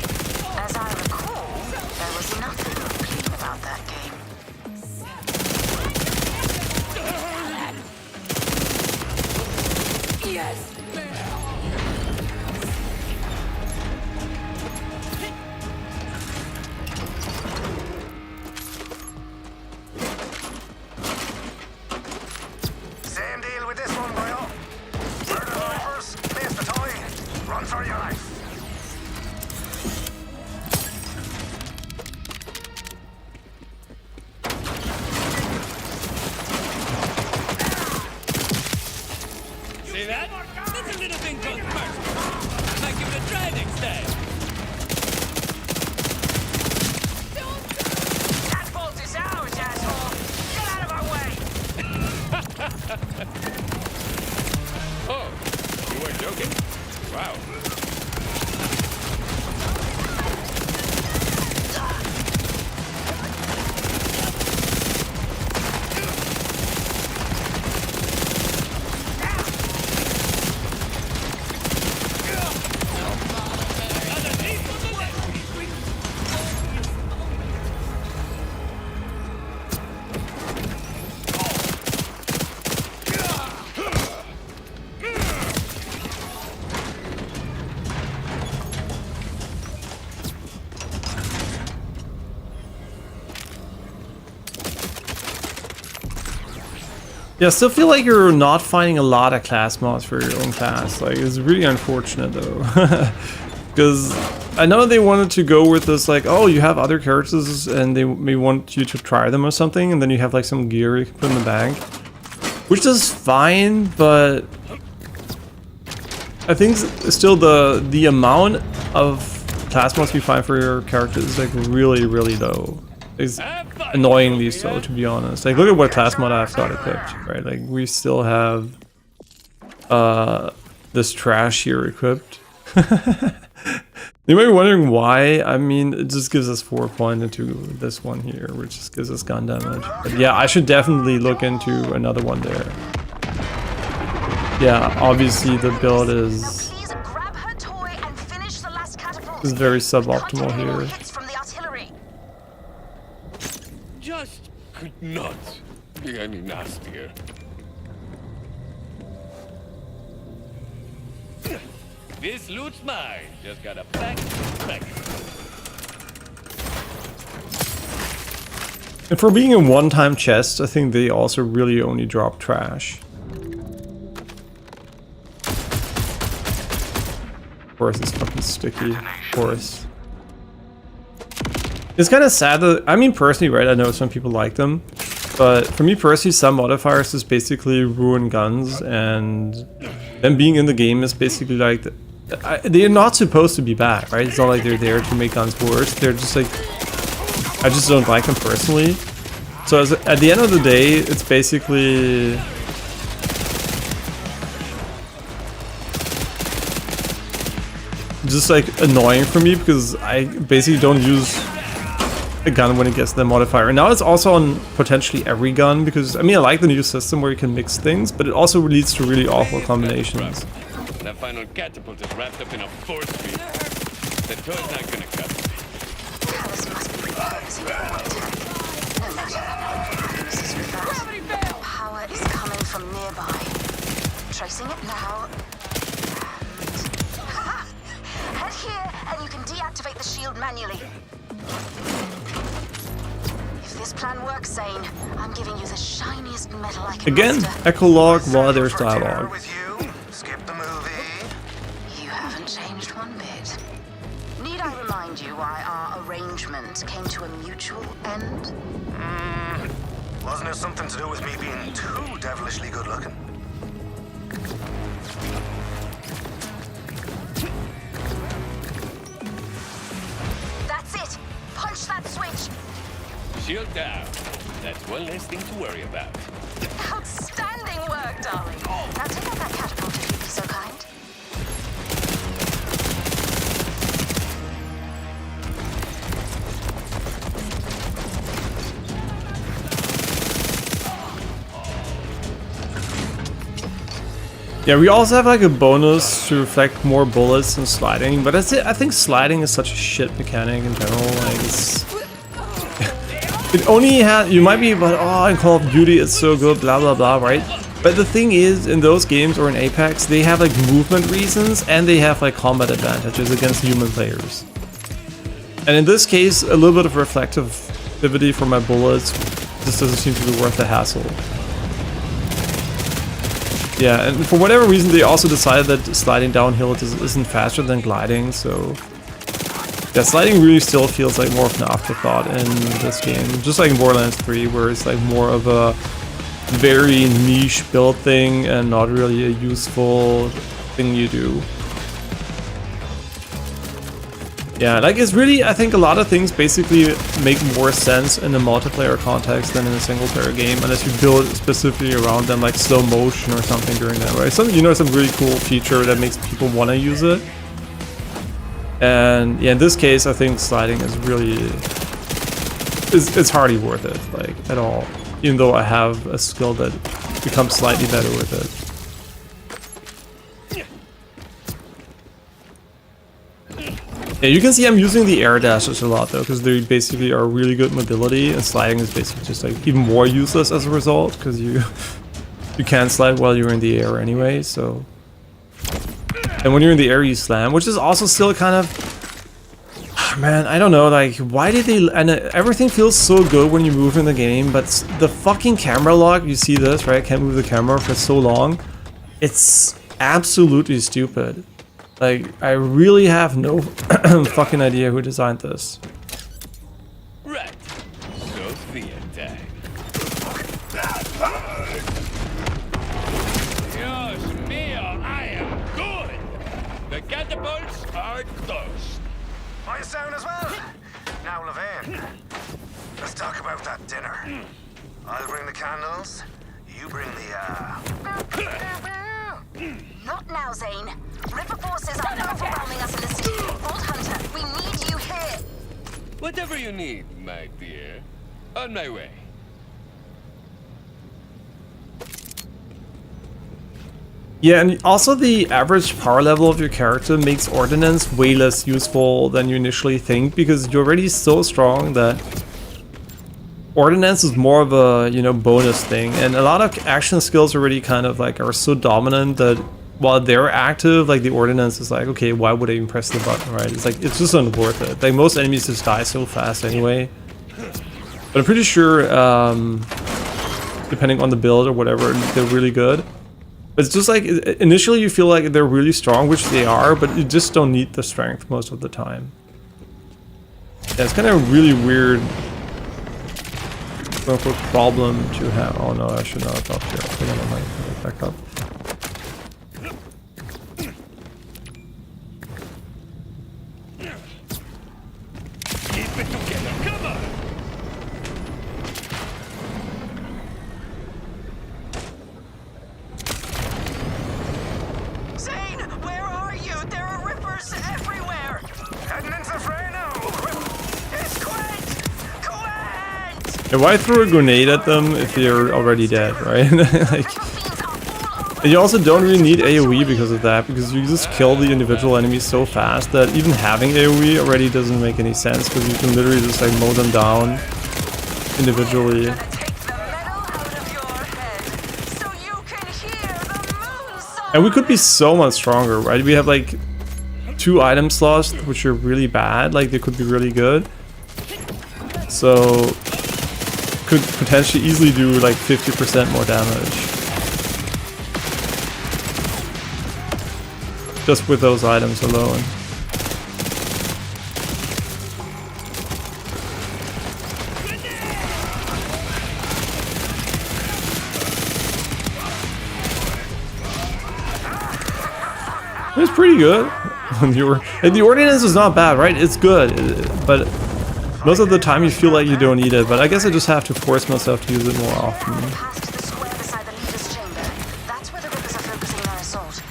I: As I recall, there was nothing clean about that game.
B: Same deal with this one, boyo. Murder the Rippers, place the toy, run for your life.
C: See that? That's a little thing called mercy. Might give it a try next time.
F: That bolt is ours, asshole! Get out of our way!
C: Oh, you weren't joking. Wow.
A: Yeah, I still feel like you're not finding a lot of class mods for your own class. Like, it's really unfortunate though. Because I know they wanted to go with this, like, oh, you have other characters and they may want you to try them or something, and then you have like some gear you can put in the bag. Which is fine, but I think still the amount of class mods you find for your character is like really, really low. It's annoyingly so, to be honest. Like, look at what class mod I've got equipped, right? Like, we still have this trash here equipped. You might be wondering why. I mean, it just gives us 4 points into this one here, which just gives us gun damage. But yeah, I should definitely look into another one there. Yeah, obviously the build is very suboptimal here.
C: Just could not be any nastier. This loot's mine. Just gotta pack.
A: And for being a one-time chest, I think they also really only drop trash. Of course, it's fucking sticky. Of course. It's kind of sad that, I mean, personally, right, I know some people like them, but for me personally, some modifiers just basically ruin guns, and them being in the game is basically like, they're not supposed to be bad, right? It's not like they're there to make guns worse. They're just like, I just don't like them personally. So at the end of the day, it's basically just like annoying for me, because I basically don't use a gun when it gets the modifier. And now it's also on potentially every gun, because I mean, I like the new system where you can mix things, but it also leads to really awful combinations.
C: That final catapult is wrapped up in a force field. The toy's not gonna cut it.
D: Callus must be repurposing the water tank. No matter. This is with that. Power is coming from nearby. Tracing it now. Head here and you can deactivate the shield manually. If this plan works, Zane, I'm giving you the shiniest metal I can
A: Again,
D: muster.
A: echolog while there's
B: For dinner
A: dialogue.
B: with you? Skip the movie.
D: You haven't changed one bit. Need I remind you why our arrangement came to a mutual end?
B: Wasn't it something to do with me being too devilishly good looking?
D: That's it! Punch that switch!
C: Shield down. That's one less thing to worry about.
D: Outstanding work, darling. Now take out that catapult if you'd be so kind.
A: Yeah, we also have like a bonus to reflect more bullets and sliding, but that's it. I think sliding is such a shit mechanic in general. Like it's, it only has, you might be about, oh, in Call of Duty it's so good, blah blah blah, right? But the thing is, in those games or in Apex, they have like movement reasons and they have like combat advantages against human players. And in this case, a little bit of reflectivity for my bullets just doesn't seem to be worth the hassle. Yeah, and for whatever reason, they also decided that sliding downhill isn't faster than gliding, so... Yeah, sliding really still feels like more of an afterthought in this game. Just like in Borderlands 3, where it's like more of a very niche build thing and not really a useful thing you do. Yeah, like it's really, I think a lot of things basically make more sense in a multiplayer context than in a single player game, unless you build specifically around them, like slow motion or something during that, right? Some, you know, some really cool feature that makes people want to use it. And yeah, in this case, I think sliding is really, it's hardly worth it, like at all. Even though I have a skill that becomes slightly better with it. Yeah, you can see I'm using the air dashes a lot though, because they basically are really good mobility, and sliding is basically just like even more useless as a result, because you can't slide while you're in the air anyway, so... And when you're in the air you slam, which is also still kind of... Man, I don't know, like, why did they... And everything feels so good when you move in the game, but the fucking camera lock, you see this, right? I can't move the camera for so long. It's absolutely stupid. Like, I really have no fucking idea who designed this.
C: Right. Sophia time. Dios mío, I am good. The catapults are toast.
B: My sound as well. Now, Levain, let's talk about that dinner. I'll bring the candles. You bring the,
D: Not now, Zane. Ripper forces are overwhelming us in the city. Vault Hunter, we need you here.
C: Whatever you need, my dear. On my way.
A: Yeah, and also the average power level of your character makes Ordnance way less useful than you initially think, because you're already so strong that Ordnance is more of a, you know, bonus thing, and a lot of action skills already kind of like are so dominant that while they're active, like the Ordnance is like, okay, why would I even press the button, right? It's like, it's just not worth it. Like most enemies just die so fast anyway. But I'm pretty sure, depending on the build or whatever, they're really good. But it's just like, initially you feel like they're really strong, which they are, but you just don't need the strength most of the time. Yeah, it's kind of really weird problem to have. Oh no, I should not have up here. I think I might put it back up.
C: Keep it together, come on!
D: Zane, where are you? There are rippers everywhere.
B: heading into the fray now.
D: It's Quint! Quint!
A: Yeah, why throw a grenade at them if they're already dead, right? Like,
D: Ripper fiends are all over
A: And you also don't really need AoE because of that, because you just kill the individual enemies so fast that even having AoE already doesn't make any sense, because you can literally just like mow them down individually. And we could be so much stronger, right? We have like 2 item slots which are really bad, like they could be really good. So could potentially easily do like 50% more damage. Just with those items alone. It's pretty good. And the ordinance is not bad, right? It's good, but most of the time you feel like you don't need it. But I guess I just have to force myself to use it more often.
B: Past the square beside the leader's chamber. That's where the Rippers are focusing their assault.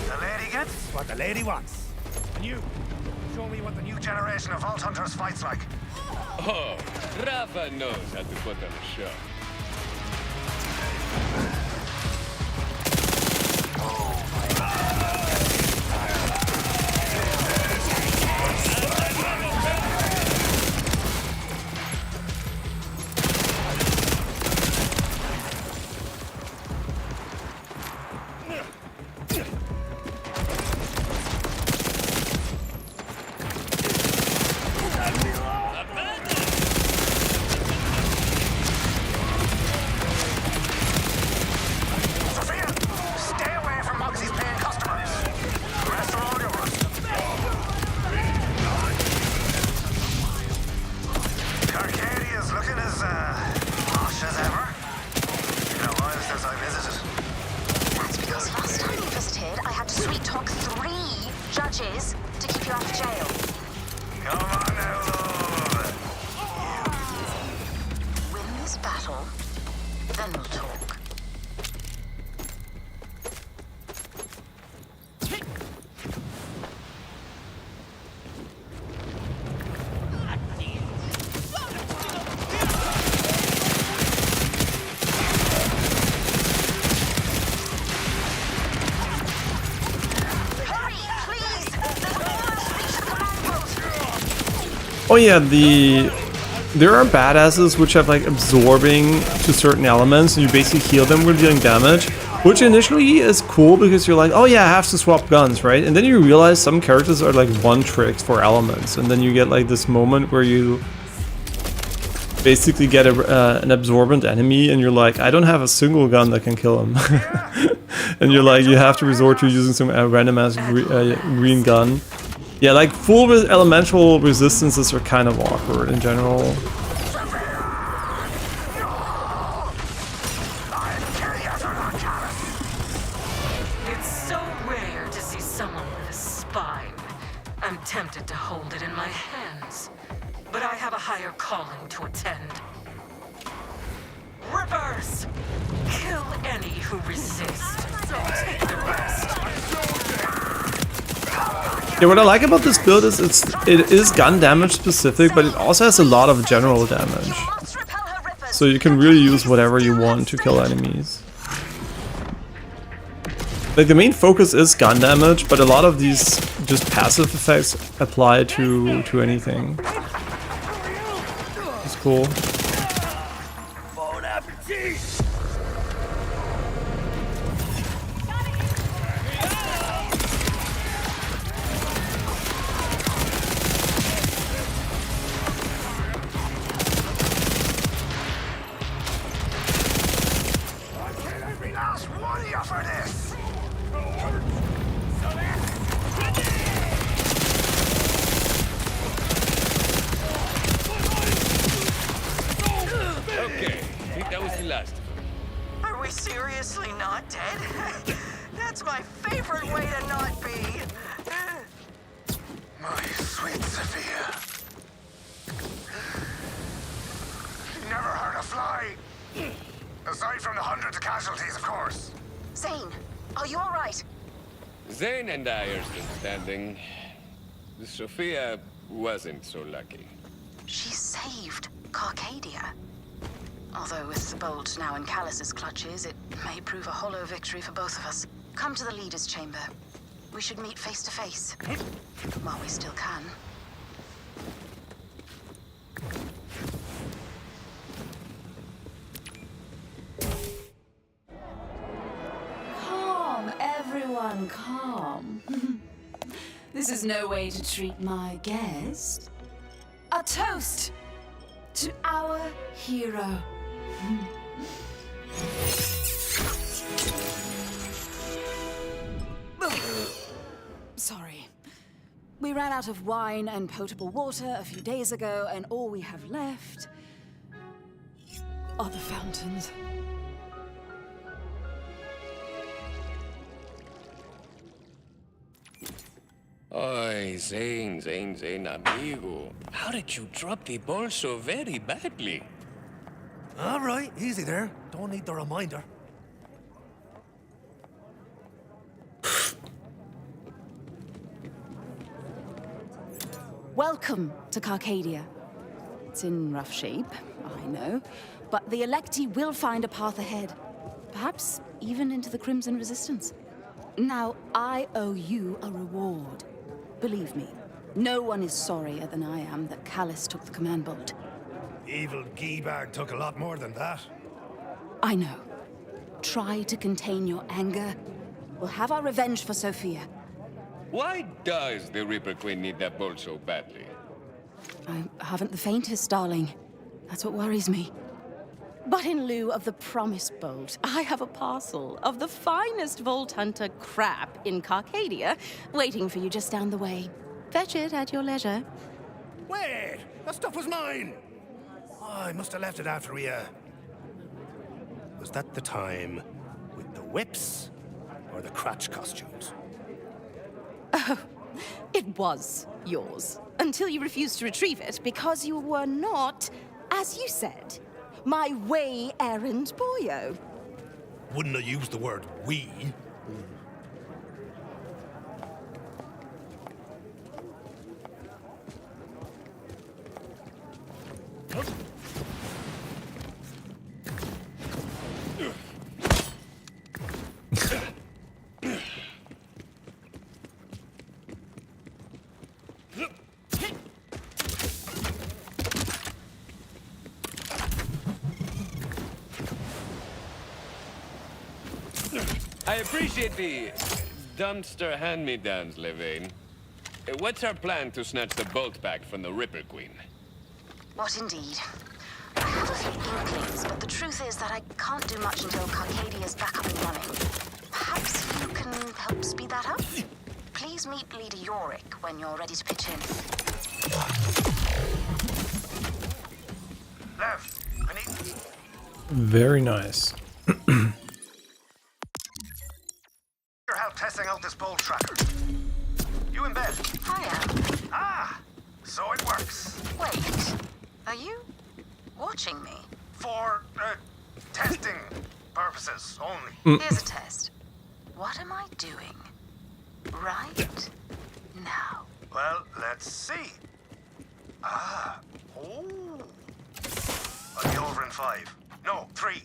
H: The lady gets what the lady wants. And you, show me what the new
B: Generation of Vault Hunters fights like.
C: Oh, Rafa knows how to put on a show.
A: Oh yeah, there are badasses which have like absorbing to certain elements, and you basically heal them when dealing damage, which initially is cool because you're like, oh yeah, I have to swap guns, right? And then you realize some characters are like one tricks for elements, and then you get like this moment where you basically get an absorbent enemy, and you're like, I don't have a single gun that can kill him. And you're like, you have to resort to using some random ass green gun. Yeah, like full elemental resistances are kind of awkward in general.
I: It's so rare to see someone with a spine. I'm tempted to hold it in my hands, but I have a higher calling to attend. Rippers! Kill any who resist, and take the rest.
A: Yeah, what I like about this build is it is gun damage specific, but it also has a lot of general damage. So you can really use whatever you want to kill enemies. Like the main focus is gun damage, but a lot of these just passive effects apply to anything. It's cool.
G: Bon appetit!
B: For this.
C: Okay, I think that was the last.
D: Are we seriously not dead? That's my favorite way to not be.
B: My sweet Sophia. Never hurt a fly. Aside from the hundreds of casualties, of course.
D: Zane, are you all right?
C: Zane and I are still standing. Sophia wasn't so lucky.
D: She saved Carcadia. Although with the bolt now in Callus's clutches, it May prove a hollow victory for both of us. Come to the leader's chamber. We should meet face to face. While we still can.
J: Calm, everyone, calm. This is no way to treat my guest. A toast to our hero. Sorry. We ran out of wine and potable water a few days ago, and all we have left are the fountains.
C: Oi, Zane, amigo. How did you drop the ball so very badly?
H: All right, easy there. Don't need the reminder.
J: Welcome to Carcadia. It's in rough shape, I know, but the Electi will find a path ahead. Perhaps even into the Crimson Resistance. Now, I owe you a reward. Believe me, no one is sorrier than I am that Callus took the command bolt.
H: Evil Geebag took a lot more than that.
J: I know. Try to contain your anger. We'll have our revenge for Sophia.
C: Why does the Reaper Queen need that bolt so badly?
J: I haven't the faintest, darling. That's what worries me. But in lieu of the promised bolt, I have a parcel of the finest Vault Hunter crap in Carcadia waiting for you just down the way. Fetch it at your leisure.
H: Wait! That stuff was mine! Oh, I must have left it after we, Was that the time with the whips or the crotch costumes?
J: Oh, it was yours. Until you refused to retrieve it because you were not, as you said, my way-errand boyo.
H: Wouldn't have used the word we.
C: I appreciate the dumpster hand-me-downs, Levain. What's our plan to snatch the bolt back from the Ripper Queen?
D: What indeed? I have a few inklings, but the truth is that I can't do much until Carcadia's back up and running. Perhaps you can help speed that up? Please meet Leader Yorick when you're ready to pitch in.
B: Lev, I need...
A: Very nice.
B: your help testing out this bolt tracker. You in bed?
D: Hiya.
B: Ah! So it works.
D: Wait, are you watching me?
B: For, testing purposes only.
D: Here's a test. What am I doing right now?
B: Well, let's see. Ah. Oh. I'll be over in 5. No, 3.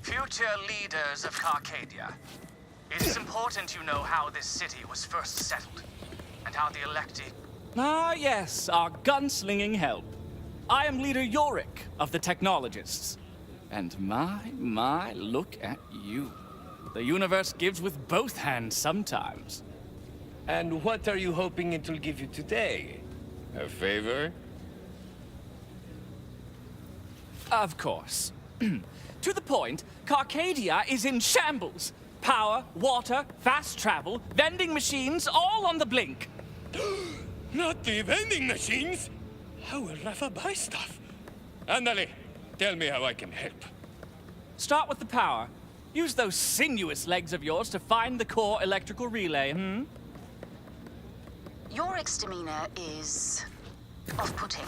K: Future leaders of Carcadia, it is important you know how this city was first settled, and how the Electi...
L: Ah, yes, our gunslinging help. I am Leader Yorick of the Technologists. And my, look at you. The universe gives with both hands sometimes.
C: And what are you hoping it will give you today? A favor?
L: Of course. To the point, Carcadia is in shambles. Power, water, fast travel, vending machines, all on the blink.
C: Not the vending machines? How will Rafa buy stuff? Andale, tell me how I can help.
L: Start with the power. Use those sinuous legs of yours to find the core electrical relay,
D: Yorick's demeanor is off-putting,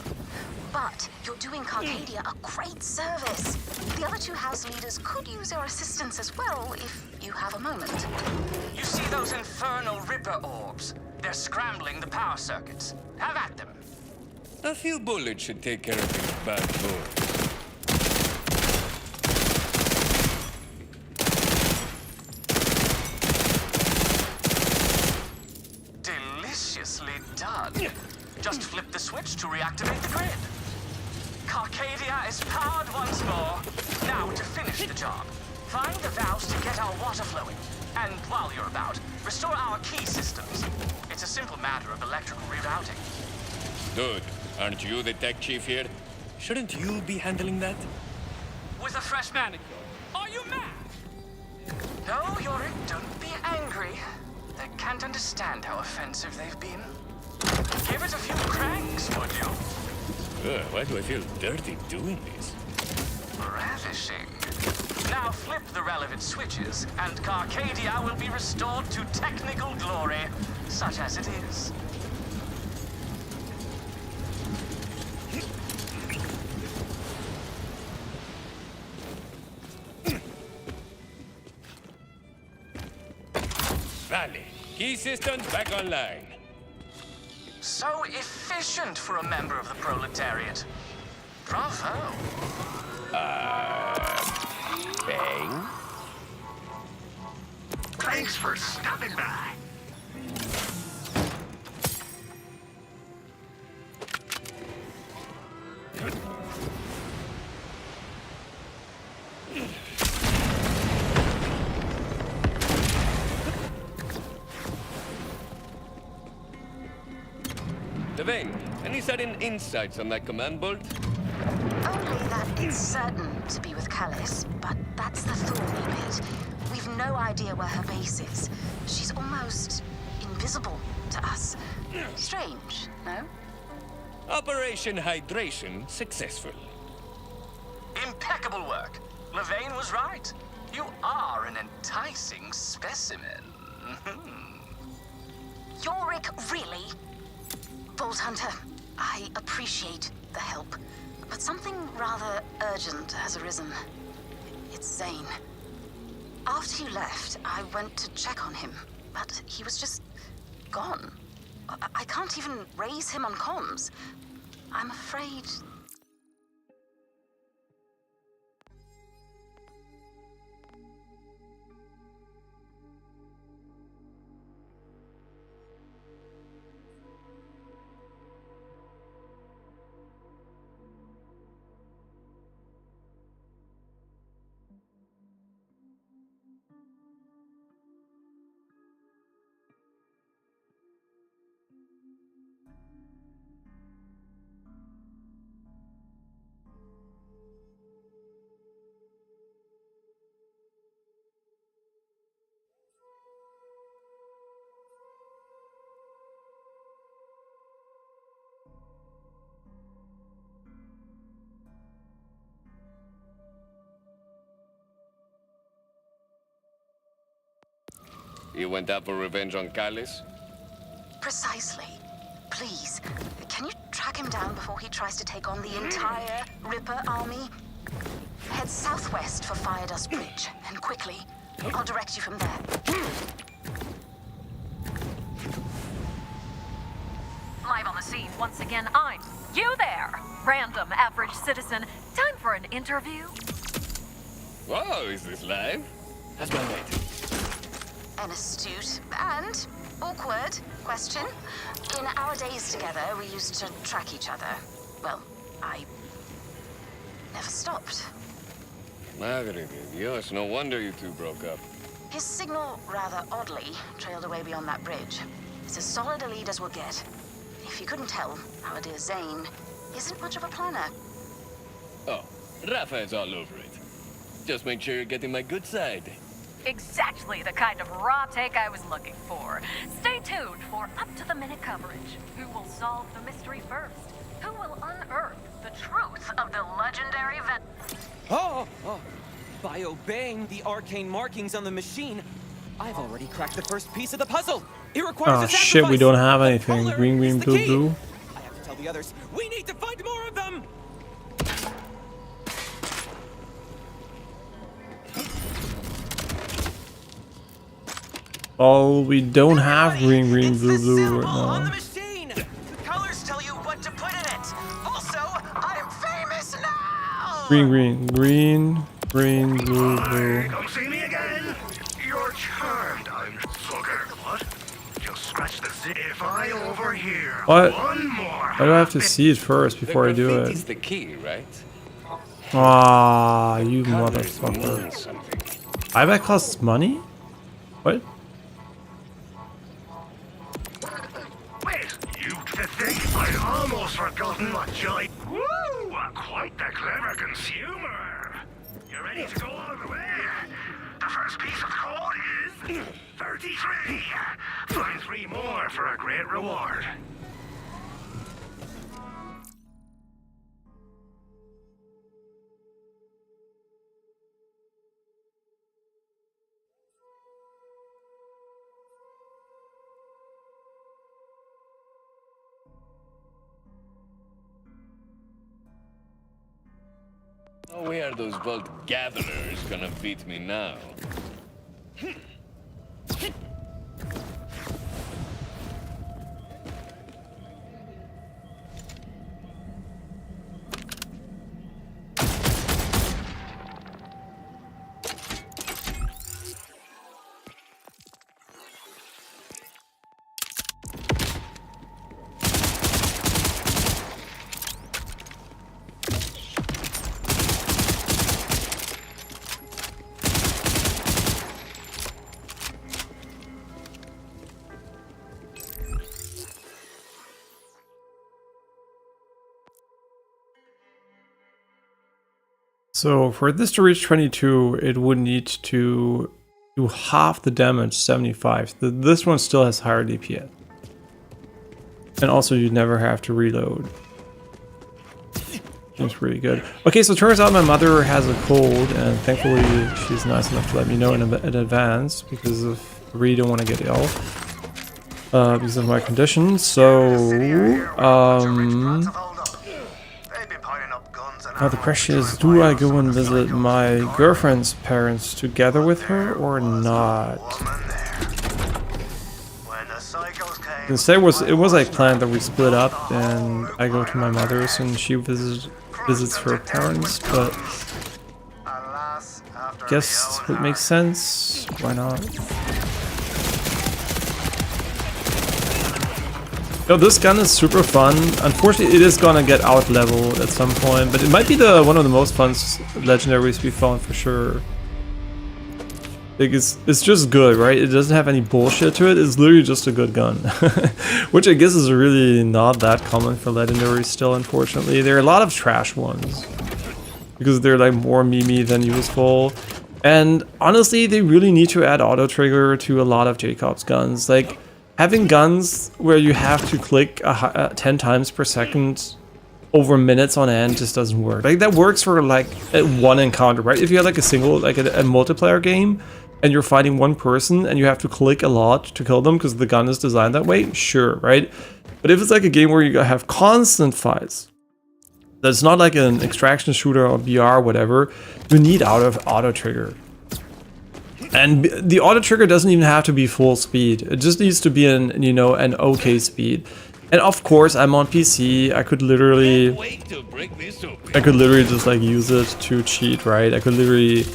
D: but you're doing Carcadia a great service. The other 2 house leaders could use your assistance as well if you have a moment.
K: You see those infernal Ripper orbs? They're scrambling the power circuits. Have at them.
C: A few bullets should take care of these bad boys.
K: Deliciously done. Just flip the switch to reactivate the grid. Carcadia is powered once more. Now to finish the job. Find the valves to get our water flowing. And while you're about, restore our key systems. It's a simple matter of electrical rerouting.
C: Dude, aren't you the tech chief here? Shouldn't you be handling that?
K: With a fresh manicure. Are you mad? No, Yorick, don't be angry. They can't understand how offensive they've been. Give it a few cranks, would you?
C: Why do I feel dirty doing this?
K: Ravishing. Now flip the relevant switches, and Carcadia will be restored to technical glory, such as it is.
C: Vale. Key systems back online.
K: So efficient for a member of the proletariat. Bravo.
C: Bang.
B: Thanks for stopping by.
C: Devane, any sudden insights on that command bolt?
D: Only that it's certain to be with Callis, but that's the thorny bit. We've no idea where her base is. She's almost invisible to us. Strange, no?
C: Operation Hydration successful.
K: Impeccable work. Levane was right. You are an enticing specimen.
D: Yorick, really? Vault Hunter, I appreciate the help, but something rather urgent has arisen. It's Zane. After you left, I went to check on him, but he was just gone. I can't even raise him on comms. I'm afraid...
C: You went out for revenge on Callis?
D: Precisely. Please, can you track him down before he tries to take on the entire Ripper army? Head southwest for Firedust Bridge, and quickly. I'll direct you from there.
M: Live on the scene once again, I'm you there, random average citizen. Time for an interview.
C: Whoa, is this live? How's my mate?
D: An astute and awkward question. In our days together, we used to track each other. Well, I never stopped.
C: Madre de Dios, no wonder you two broke up.
D: His signal, rather oddly, trailed away beyond that bridge. It's as solid a lead as we'll get. If you couldn't tell, our dear Zane isn't much of a planner.
C: Oh, Rafa is all over it. Just make sure you're getting my good side.
M: Exactly the kind of raw take I was looking for. Stay tuned for up-to-the-minute coverage. Who will solve the mystery first? Who will unearth the truth of the legendary event?
N: By obeying the arcane markings on the machine, I've already cracked the first piece of the puzzle. It requires a sacrifice.
A: Shit, we don't have anything. Green, green, blue, blue.
N: I have to tell the others, we need to find more of them.
A: Oh, we don't have green, green, blue, blue right
N: on the
A: now.
N: machine. The colors tell you what to put in it. Also, I'm famous now.
A: Green, green, green, green, blue, blue.
H: Come see me again. You're charmed, I'm sugar. What? Just scratch the if-I over here.
A: What?
H: One more.
A: Why do I have to see it first before I do
C: Graffiti's
A: it?
C: the key, right?
A: Ah, you
C: Colors mean
A: motherfucker.
C: something.
A: Buyback costs money? What?
H: Wait, you to think I'd almost forgotten what joy. Woo! Quite the clever consumer. You ready to go all the way? The first piece of code is 33. Find 3 more for a great reward.
C: No way are those vault gatherers gonna beat me now.
A: So for this to reach 22, it would need to do half the damage, 75. This one still has higher DPS. And also you never have to reload. Seems pretty good. Okay, so it turns out my mother has a cold, and thankfully she's nice enough to let me know in advance, because I really don't want to get ill. Because of my condition. So, now the question is, do I go and visit my girlfriend's parents together with her or not? Instead, it was like planned that we split up and I go to my mother's and she visits her parents, but I guess it makes sense. Why not? Yo, this gun is super fun. Unfortunately, it is gonna get out leveled at some point, but it might be one of the most fun legendaries we found for sure. Like it's just good, right? It doesn't have any bullshit to it. It's literally just a good gun, which I guess is really not that common for legendaries still. Unfortunately, there are a lot of trash ones because they're like more memey than useful. And honestly, they really need to add auto trigger to a lot of Jacob's guns. Like, having guns where you have to click 10 times per second over minutes on end just doesn't work. Like, that works for like one encounter, right? If you had like a single, like a multiplayer game and you're fighting one person and you have to click a lot to kill them because the gun is designed that way, sure, right? But if it's like a game where you have constant fights, that's not like an extraction shooter or BR or whatever, you need auto trigger. And the auto trigger doesn't even have to be full speed. It just needs to be an okay speed. And of course, I'm on PC. I could literally just like use it to cheat, right? I could literally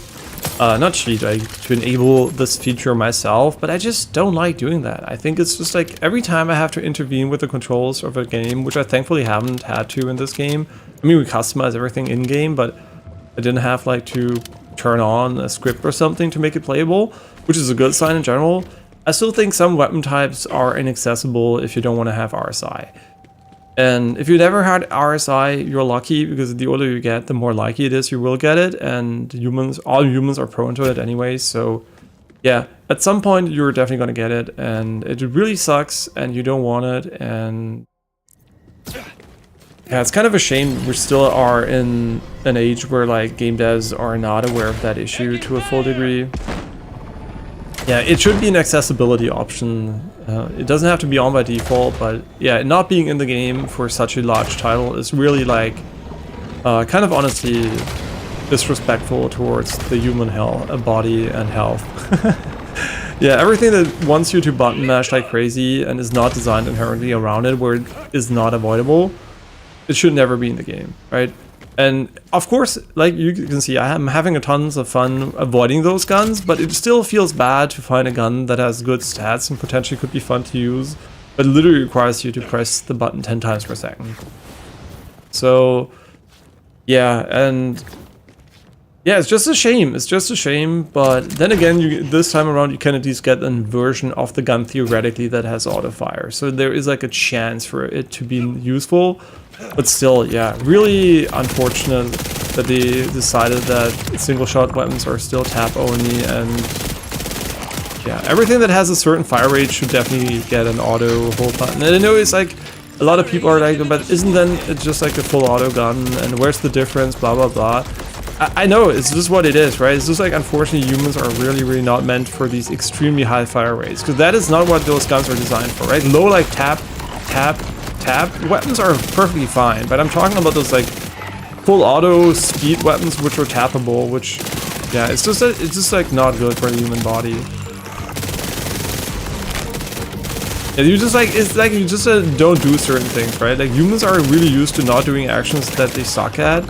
A: not cheat, like to enable this feature myself, but I just don't like doing that. I think it's just like every time I have to intervene with the controls of a game, which I thankfully haven't had to in this game. I mean, we customize everything in game, but I didn't have like to turn on a script or something to make it playable, which is a good sign in general. I still think some weapon types are inaccessible if you don't want to have RSI. And if you never had RSI, you're lucky, because the older you get, the more likely it is you will get it, and all humans are prone to it anyway, so yeah, at some point you're definitely going to get it, and it really sucks, and you don't want it, and yeah, it's kind of a shame we still are in an age where like game devs are not aware of that issue to a full degree. Yeah, it should be an accessibility option. It doesn't have to be on by default, but yeah, not being in the game for such a large title is really like kind of honestly disrespectful towards the human body and health. Yeah, everything that wants you to button mash like crazy and is not designed inherently around it, where it is not avoidable, it should never be in the game, right? And of course, like you can see, I am having a tons of fun avoiding those guns, but it still feels bad to find a gun that has good stats and potentially could be fun to use, but literally requires you to press the button 10 times per second. So, yeah, and yeah, it's just a shame. It's just a shame, but then again, this time around, you can at least get a version of the gun theoretically that has auto fire. So there is like a chance for it to be useful, but still, yeah, really unfortunate that they decided that single shot weapons are still tap only, and yeah, everything that has a certain fire rate should definitely get an auto hold button. And I know it's like, a lot of people are like, but isn't then it just like a full auto gun, and where's the difference, blah, blah, blah. I know, it's just what it is, right? It's just like, unfortunately, humans are really not meant for these extremely high fire rates, because that is not what those guns are designed for, right? Low, like, tap, tap, tap weapons are perfectly fine, but I'm talking about those, like, full auto speed weapons, which are tappable, which, yeah, it's just like, not good for the human body. Yeah, you just, like, it's like, you just don't do certain things, right? Like, humans are really used to not doing actions that they suck at.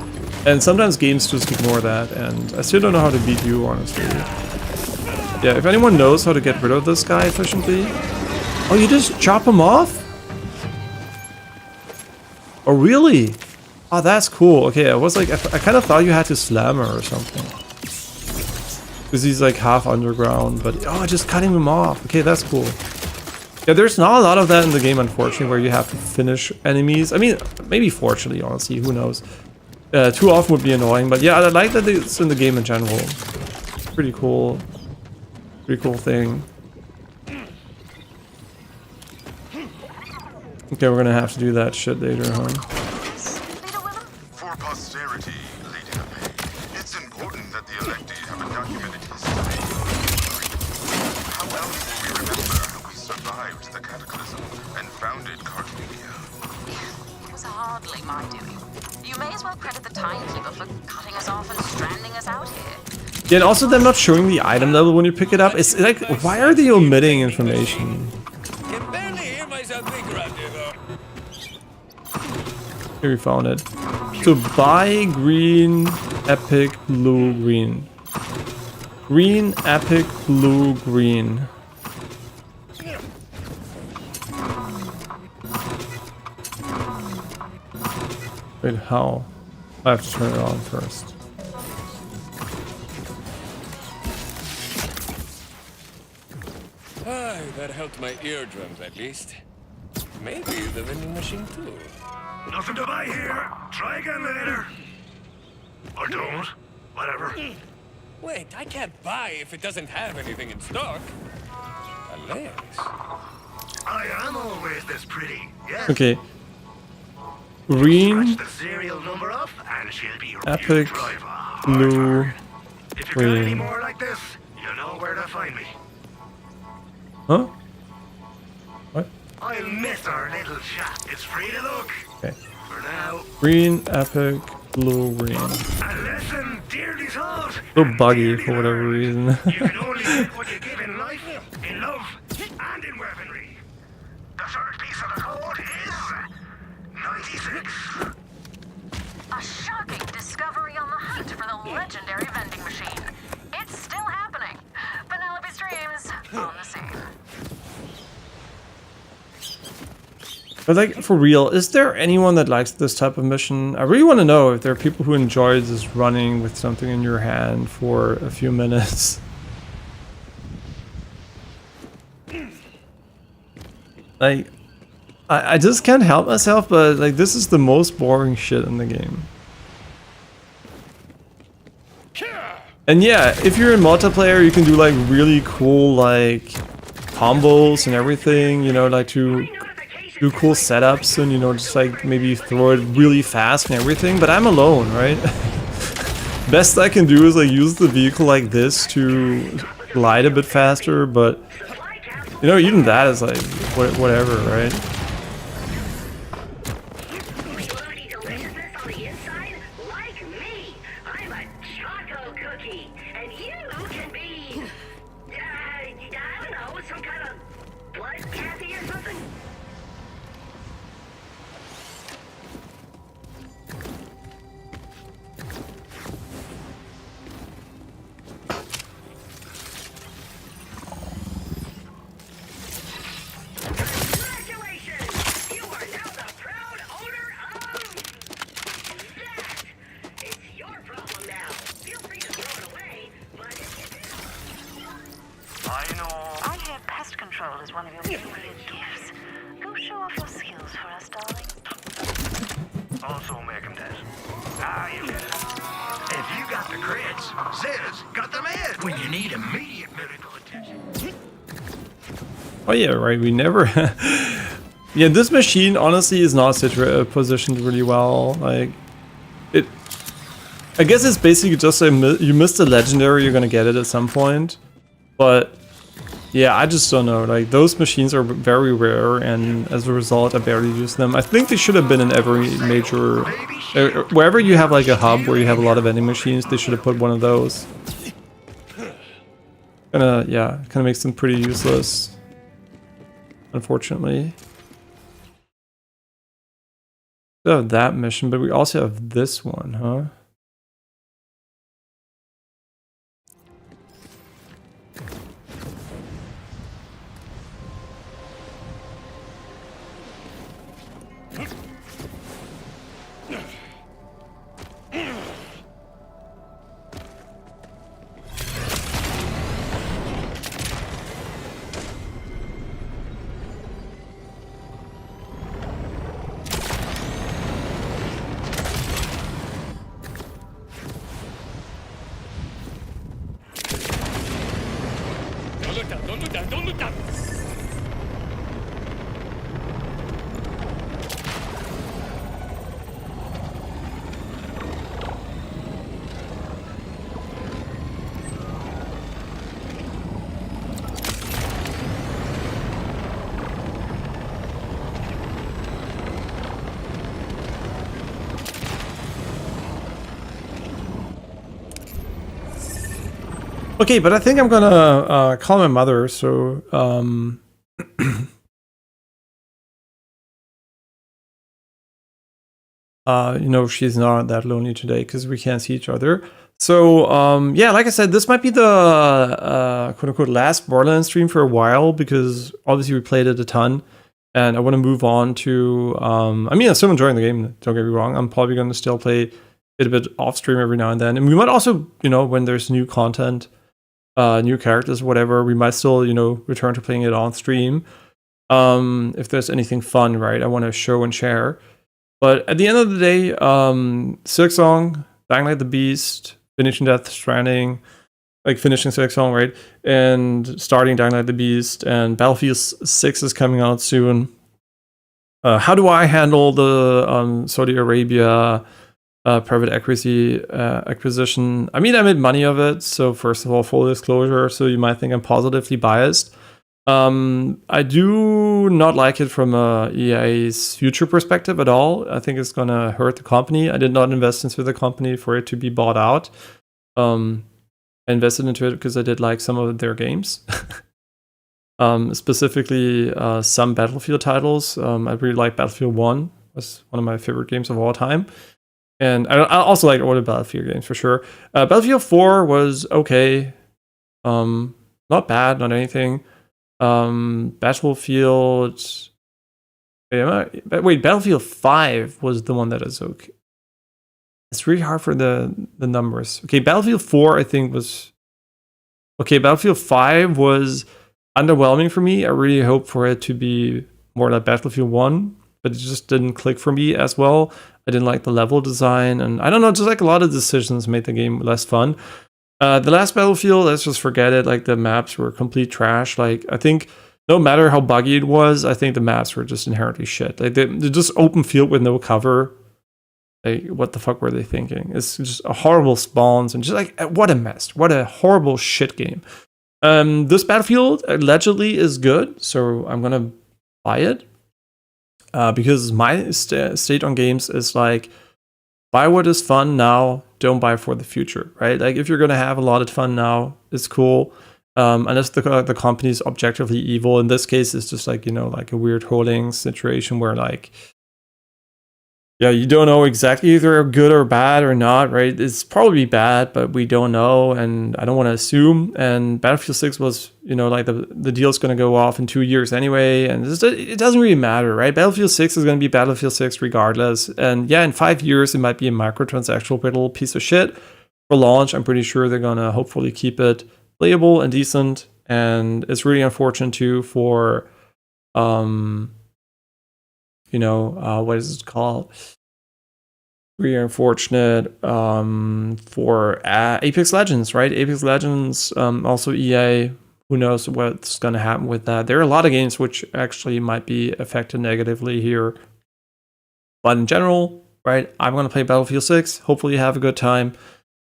A: And sometimes games just ignore that, and I still don't know how to beat you, honestly. Yeah, if anyone knows how to get rid of this guy efficiently... Oh, you just chop him off? Oh, really? Oh, that's cool. Okay, I was like... I kind of thought you had to slam her or something. Because he's like half underground, but... Oh, just cutting him off. Okay, that's cool. Yeah, there's not a lot of that in the game, unfortunately, where you have to finish enemies. I mean, maybe fortunately, honestly, who knows. Too often would be annoying, but yeah, I like that it's in the game in general. Pretty cool. Pretty cool thing. Okay, we're gonna have to do that shit later, huh?
O: For posterity, Lady May, it's important that the elected have a documented history. How else will we remember how we survived the cataclysm and founded Cartmedia?
D: It was hardly my doing. You may as well credit the timekeeper for cutting us off and stranding us out here.
A: Yeah, and also them not showing the item level when you pick it up. It's like, why are they omitting information? Here we found it. So buy green, epic, blue, green. Green, epic, blue, green. Wait, how? I have to turn it on first.
C: Ah, that helped my eardrums at least. Maybe the vending machine too.
H: Nothing to buy here. Try again later. Or don't. Whatever.
C: Wait, I can't buy if it doesn't have anything in stock. Unless...
H: I am always this pretty, yes?
A: Okay. Green,
H: The serial number up and she'll be
A: epic, blue,
H: if you're any
A: green.
H: more like this, you know where to find me.
A: Huh? What?
H: I'll miss our little chat. It's free to look.
A: Okay.
H: For now.
A: Green, epic, blue, green.
H: And listen, dearly souls.
A: So buggy for whatever reason.
H: You can only get what you give in life, in love, and in weaponry. The third piece of the code is 96.
M: A shocking discovery on the hunt for the legendary vending machine. It's still happening. Penelope's dreams on the scene.
A: But like, for real, is there anyone that likes this type of mission? I really want to know if there are people who enjoy just running with something in your hand for a few minutes. Like, I just can't help myself, but like, this is the most boring shit in the game. And yeah, if you're in multiplayer, you can do like really cool like combos and everything, you know, like to do cool setups and, you know, just like maybe throw it really fast and everything, but I'm alone, right? Best I can do is like use the vehicle like this to glide a bit faster, but you know, even that is like whatever, right?
M: I hear pest control is one of your favorite gifts. Go show off your skills for us, darling.
B: Also make him dead. Ah, you get it. If you got the crits, Zed's got the meds when you need immediate medical attention.
A: Oh yeah, right, we never... Yeah, this machine honestly is not positioned really well. Like, it... I guess it's basically just you missed a legendary, you're gonna get it at some point. But yeah, I just don't know. Like, those machines are very rare, and as a result, I barely use them. I think they should have been in every major... wherever you have like a hub where you have a lot of vending machines, they should have put one of those. Yeah, kinda makes them pretty useless, unfortunately. We have that mission, but we also have this one, huh?
C: Don't look down, don't look down!
A: Okay, but I think I'm gonna call my mother, so you know, she's not that lonely today because we can't see each other. So yeah, like I said, this might be the quote-unquote last Borderlands stream for a while, because obviously we played it a ton, and I want to move on to I mean, I'm still enjoying the game, don't get me wrong. I'm probably going to still play it a bit off stream every now and then, and we might also, you know, when there's new content, new characters, whatever, we might still, you know, return to playing it on stream. If there's anything fun, right, I want to show and share. But at the end of the day, Silksong, Dying Light the Beast, finishing Death Stranding, like finishing Silksong, right, and starting Dying Light the Beast, and Battlefield 6 is coming out soon. How do I handle the Saudi Arabia private equity acquisition? I mean, I made money of it, so first of all, full disclosure, so you might think I'm positively biased. I do not like it from a EA's future perspective at all. I think it's gonna hurt the company. I did not invest into the company for it to be bought out. I invested into it because I did like some of their games. Specifically some Battlefield titles. I really like Battlefield 1. Was one of my favorite games of all time. And I also like all the Battlefield games for sure. Battlefield 4 was okay. Not bad, not anything. Battlefield... Wait, Battlefield 5 was the one that is okay. It's really hard for the numbers. Okay, Battlefield 4 I think was... Okay, Battlefield 5 was underwhelming for me. I really hoped for it to be more like Battlefield 1, but it just didn't click for me as well. I didn't like the level design, and I don't know, just like a lot of decisions made the game less fun. The last Battlefield, let's just forget it. Like, the maps were complete trash. Like, I think no matter how buggy it was, I think the maps were just inherently shit. Like, they're just open field with no cover. Like, what the fuck were they thinking? It's just a horrible spawns, and just like, what a mess. What a horrible shit game. This Battlefield allegedly is good, so I'm gonna buy it. Because my state on games is like, buy what is fun now, don't buy for the future, right? Like, if you're gonna have a lot of fun now, it's cool. unless the company is objectively evil. In this case, it's just like, you know, like a weird holding situation where like, yeah, you don't know exactly if they're good or bad or not, right? It's probably bad, but we don't know, and I don't want to assume. And Battlefield 6 was, you know, like the deal's going to go off in 2 years anyway, and it doesn't really matter, right? Battlefield 6 is going to be Battlefield 6 regardless. And yeah, in 5 years, it might be a microtransactional little piece of shit. For launch, I'm pretty sure they're going to hopefully keep it playable and decent. And it's really unfortunate too for, you know, what is it called? Really unfortunate for Apex Legends, right? Apex Legends, also EA, who knows what's going to happen with that. There are a lot of games which actually might be affected negatively here. But in general, right, I'm going to play Battlefield 6, hopefully have a good time.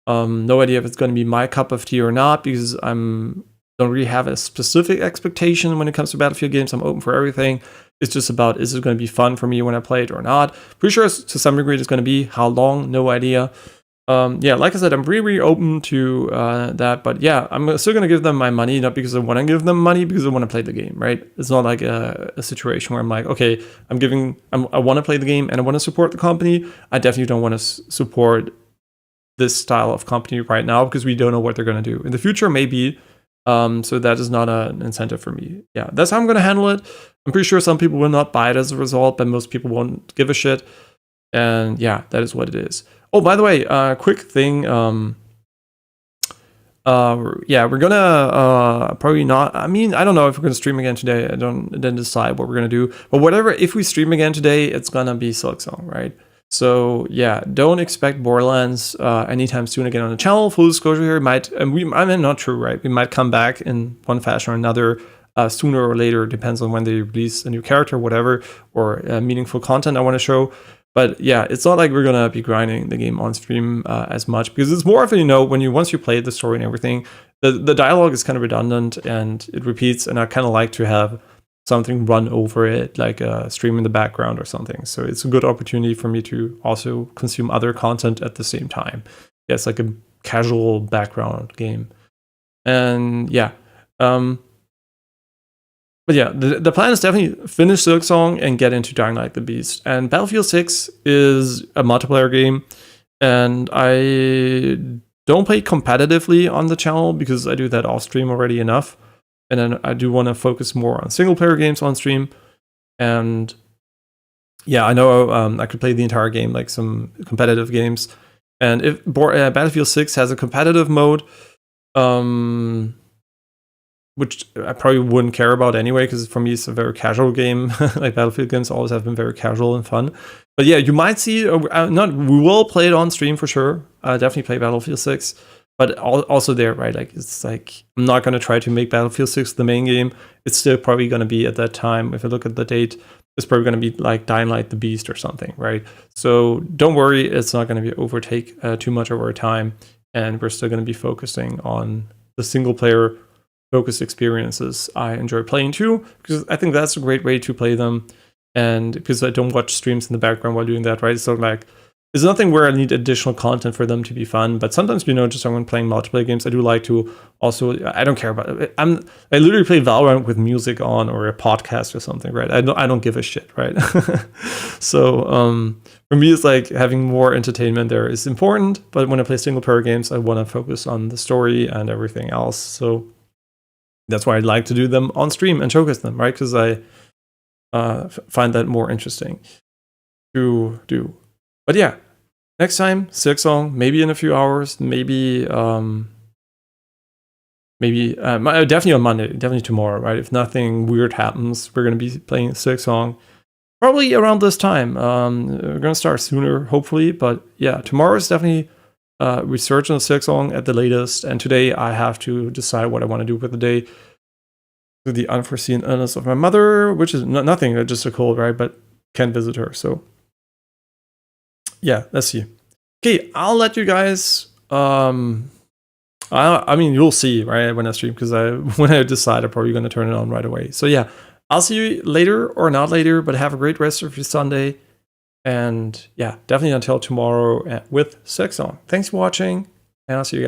A: No idea if it's going to be my cup of tea or not, because don't really have a specific expectation when it comes to Battlefield games. I'm open for everything. It's just about, is it going to be fun for me when I play it or not? Pretty sure to some degree it's going to be. How long? No idea. Yeah, like I said, I'm really open to that. But yeah, I'm still going to give them my money, not because I want to give them money, because I want to play the game, right? It's not like a situation where I'm like, okay, I want to play the game and I want to support the company. I definitely don't want to support this style of company right now, because we don't know what they're going to do. In the future, maybe. So that is not an incentive for me. Yeah, that's how I'm going to handle it. I'm pretty sure some people will not buy it as a result, but most people won't give a shit. And yeah, that is what it is. Oh, by the way, quick thing. Yeah, we're gonna probably not. I mean, I don't know if we're gonna stream again today. I didn't decide what we're gonna do. But whatever, if we stream again today, it's gonna be Silksong, right? So yeah, don't expect Borderlands anytime soon again on the channel. Full disclosure here, I mean, not true, right? We might come back in one fashion or another sooner or later. Depends on when they release a new character, whatever, or meaningful content I want to show. But yeah, it's not like we're gonna be grinding the game on stream as much, because it's more of a, you know, once you play the story and everything, the dialogue is kind of redundant and it repeats, and I kind of like to have something run over it, like a stream in the background or something. So it's a good opportunity for me to also consume other content at the same time. Yeah, it's like a casual background game. And yeah, but yeah, the plan is definitely finish Silksong and get into Dying Light the Beast. And Battlefield 6 is a multiplayer game, and I don't play competitively on the channel because I do that off stream already enough. And then I do want to focus more on single player games on stream. And yeah, I know I could play the entire game, like some competitive games. And if Battlefield 6 has a competitive mode, which I probably wouldn't care about anyway, because for me it's a very casual game. Like Battlefield games always have been very casual and fun. But yeah, you might see, we will play it on stream for sure. Definitely play Battlefield 6. But also there, right, like, it's like, I'm not going to try to make Battlefield 6 the main game. It's still probably going to be, at that time, if I look at the date, it's probably going to be like Dying Light the Beast or something, right? So don't worry, it's not going to be overtake too much of our time. And we're still going to be focusing on the single player focused experiences I enjoy playing too, because I think that's a great way to play them. And because I don't watch streams in the background while doing that, right? So like, there's nothing where I need additional content for them to be fun, but sometimes, you know, just when playing multiplayer games, I do like to also, I don't care about it. I literally play Valorant with music on or a podcast or something, right? I don't give a shit, right? So for me, it's like having more entertainment there is important, but when I play single player games, I want to focus on the story and everything else. So that's why I like to do them on stream and showcase them, right? Because I find that more interesting to do. But yeah, next time, Silksong, maybe in a few hours, maybe definitely on Monday, definitely tomorrow, right? If nothing weird happens, we're going to be playing Silksong probably around this time. We're going to start sooner, hopefully, but yeah, tomorrow is definitely research on Silksong at the latest, and today I have to decide what I want to do with the day. The unforeseen illness of my mother, which is nothing, just a cold, right? But can't visit her, so yeah, let's see. Okay, I'll let you guys. I mean, you'll see, right, when I stream, because when I decide, I'm probably going to turn it on right away. So yeah, I'll see you later or not later, but have a great rest of your Sunday. And yeah, definitely until tomorrow with Silksong. Thanks for watching, and I'll see you guys.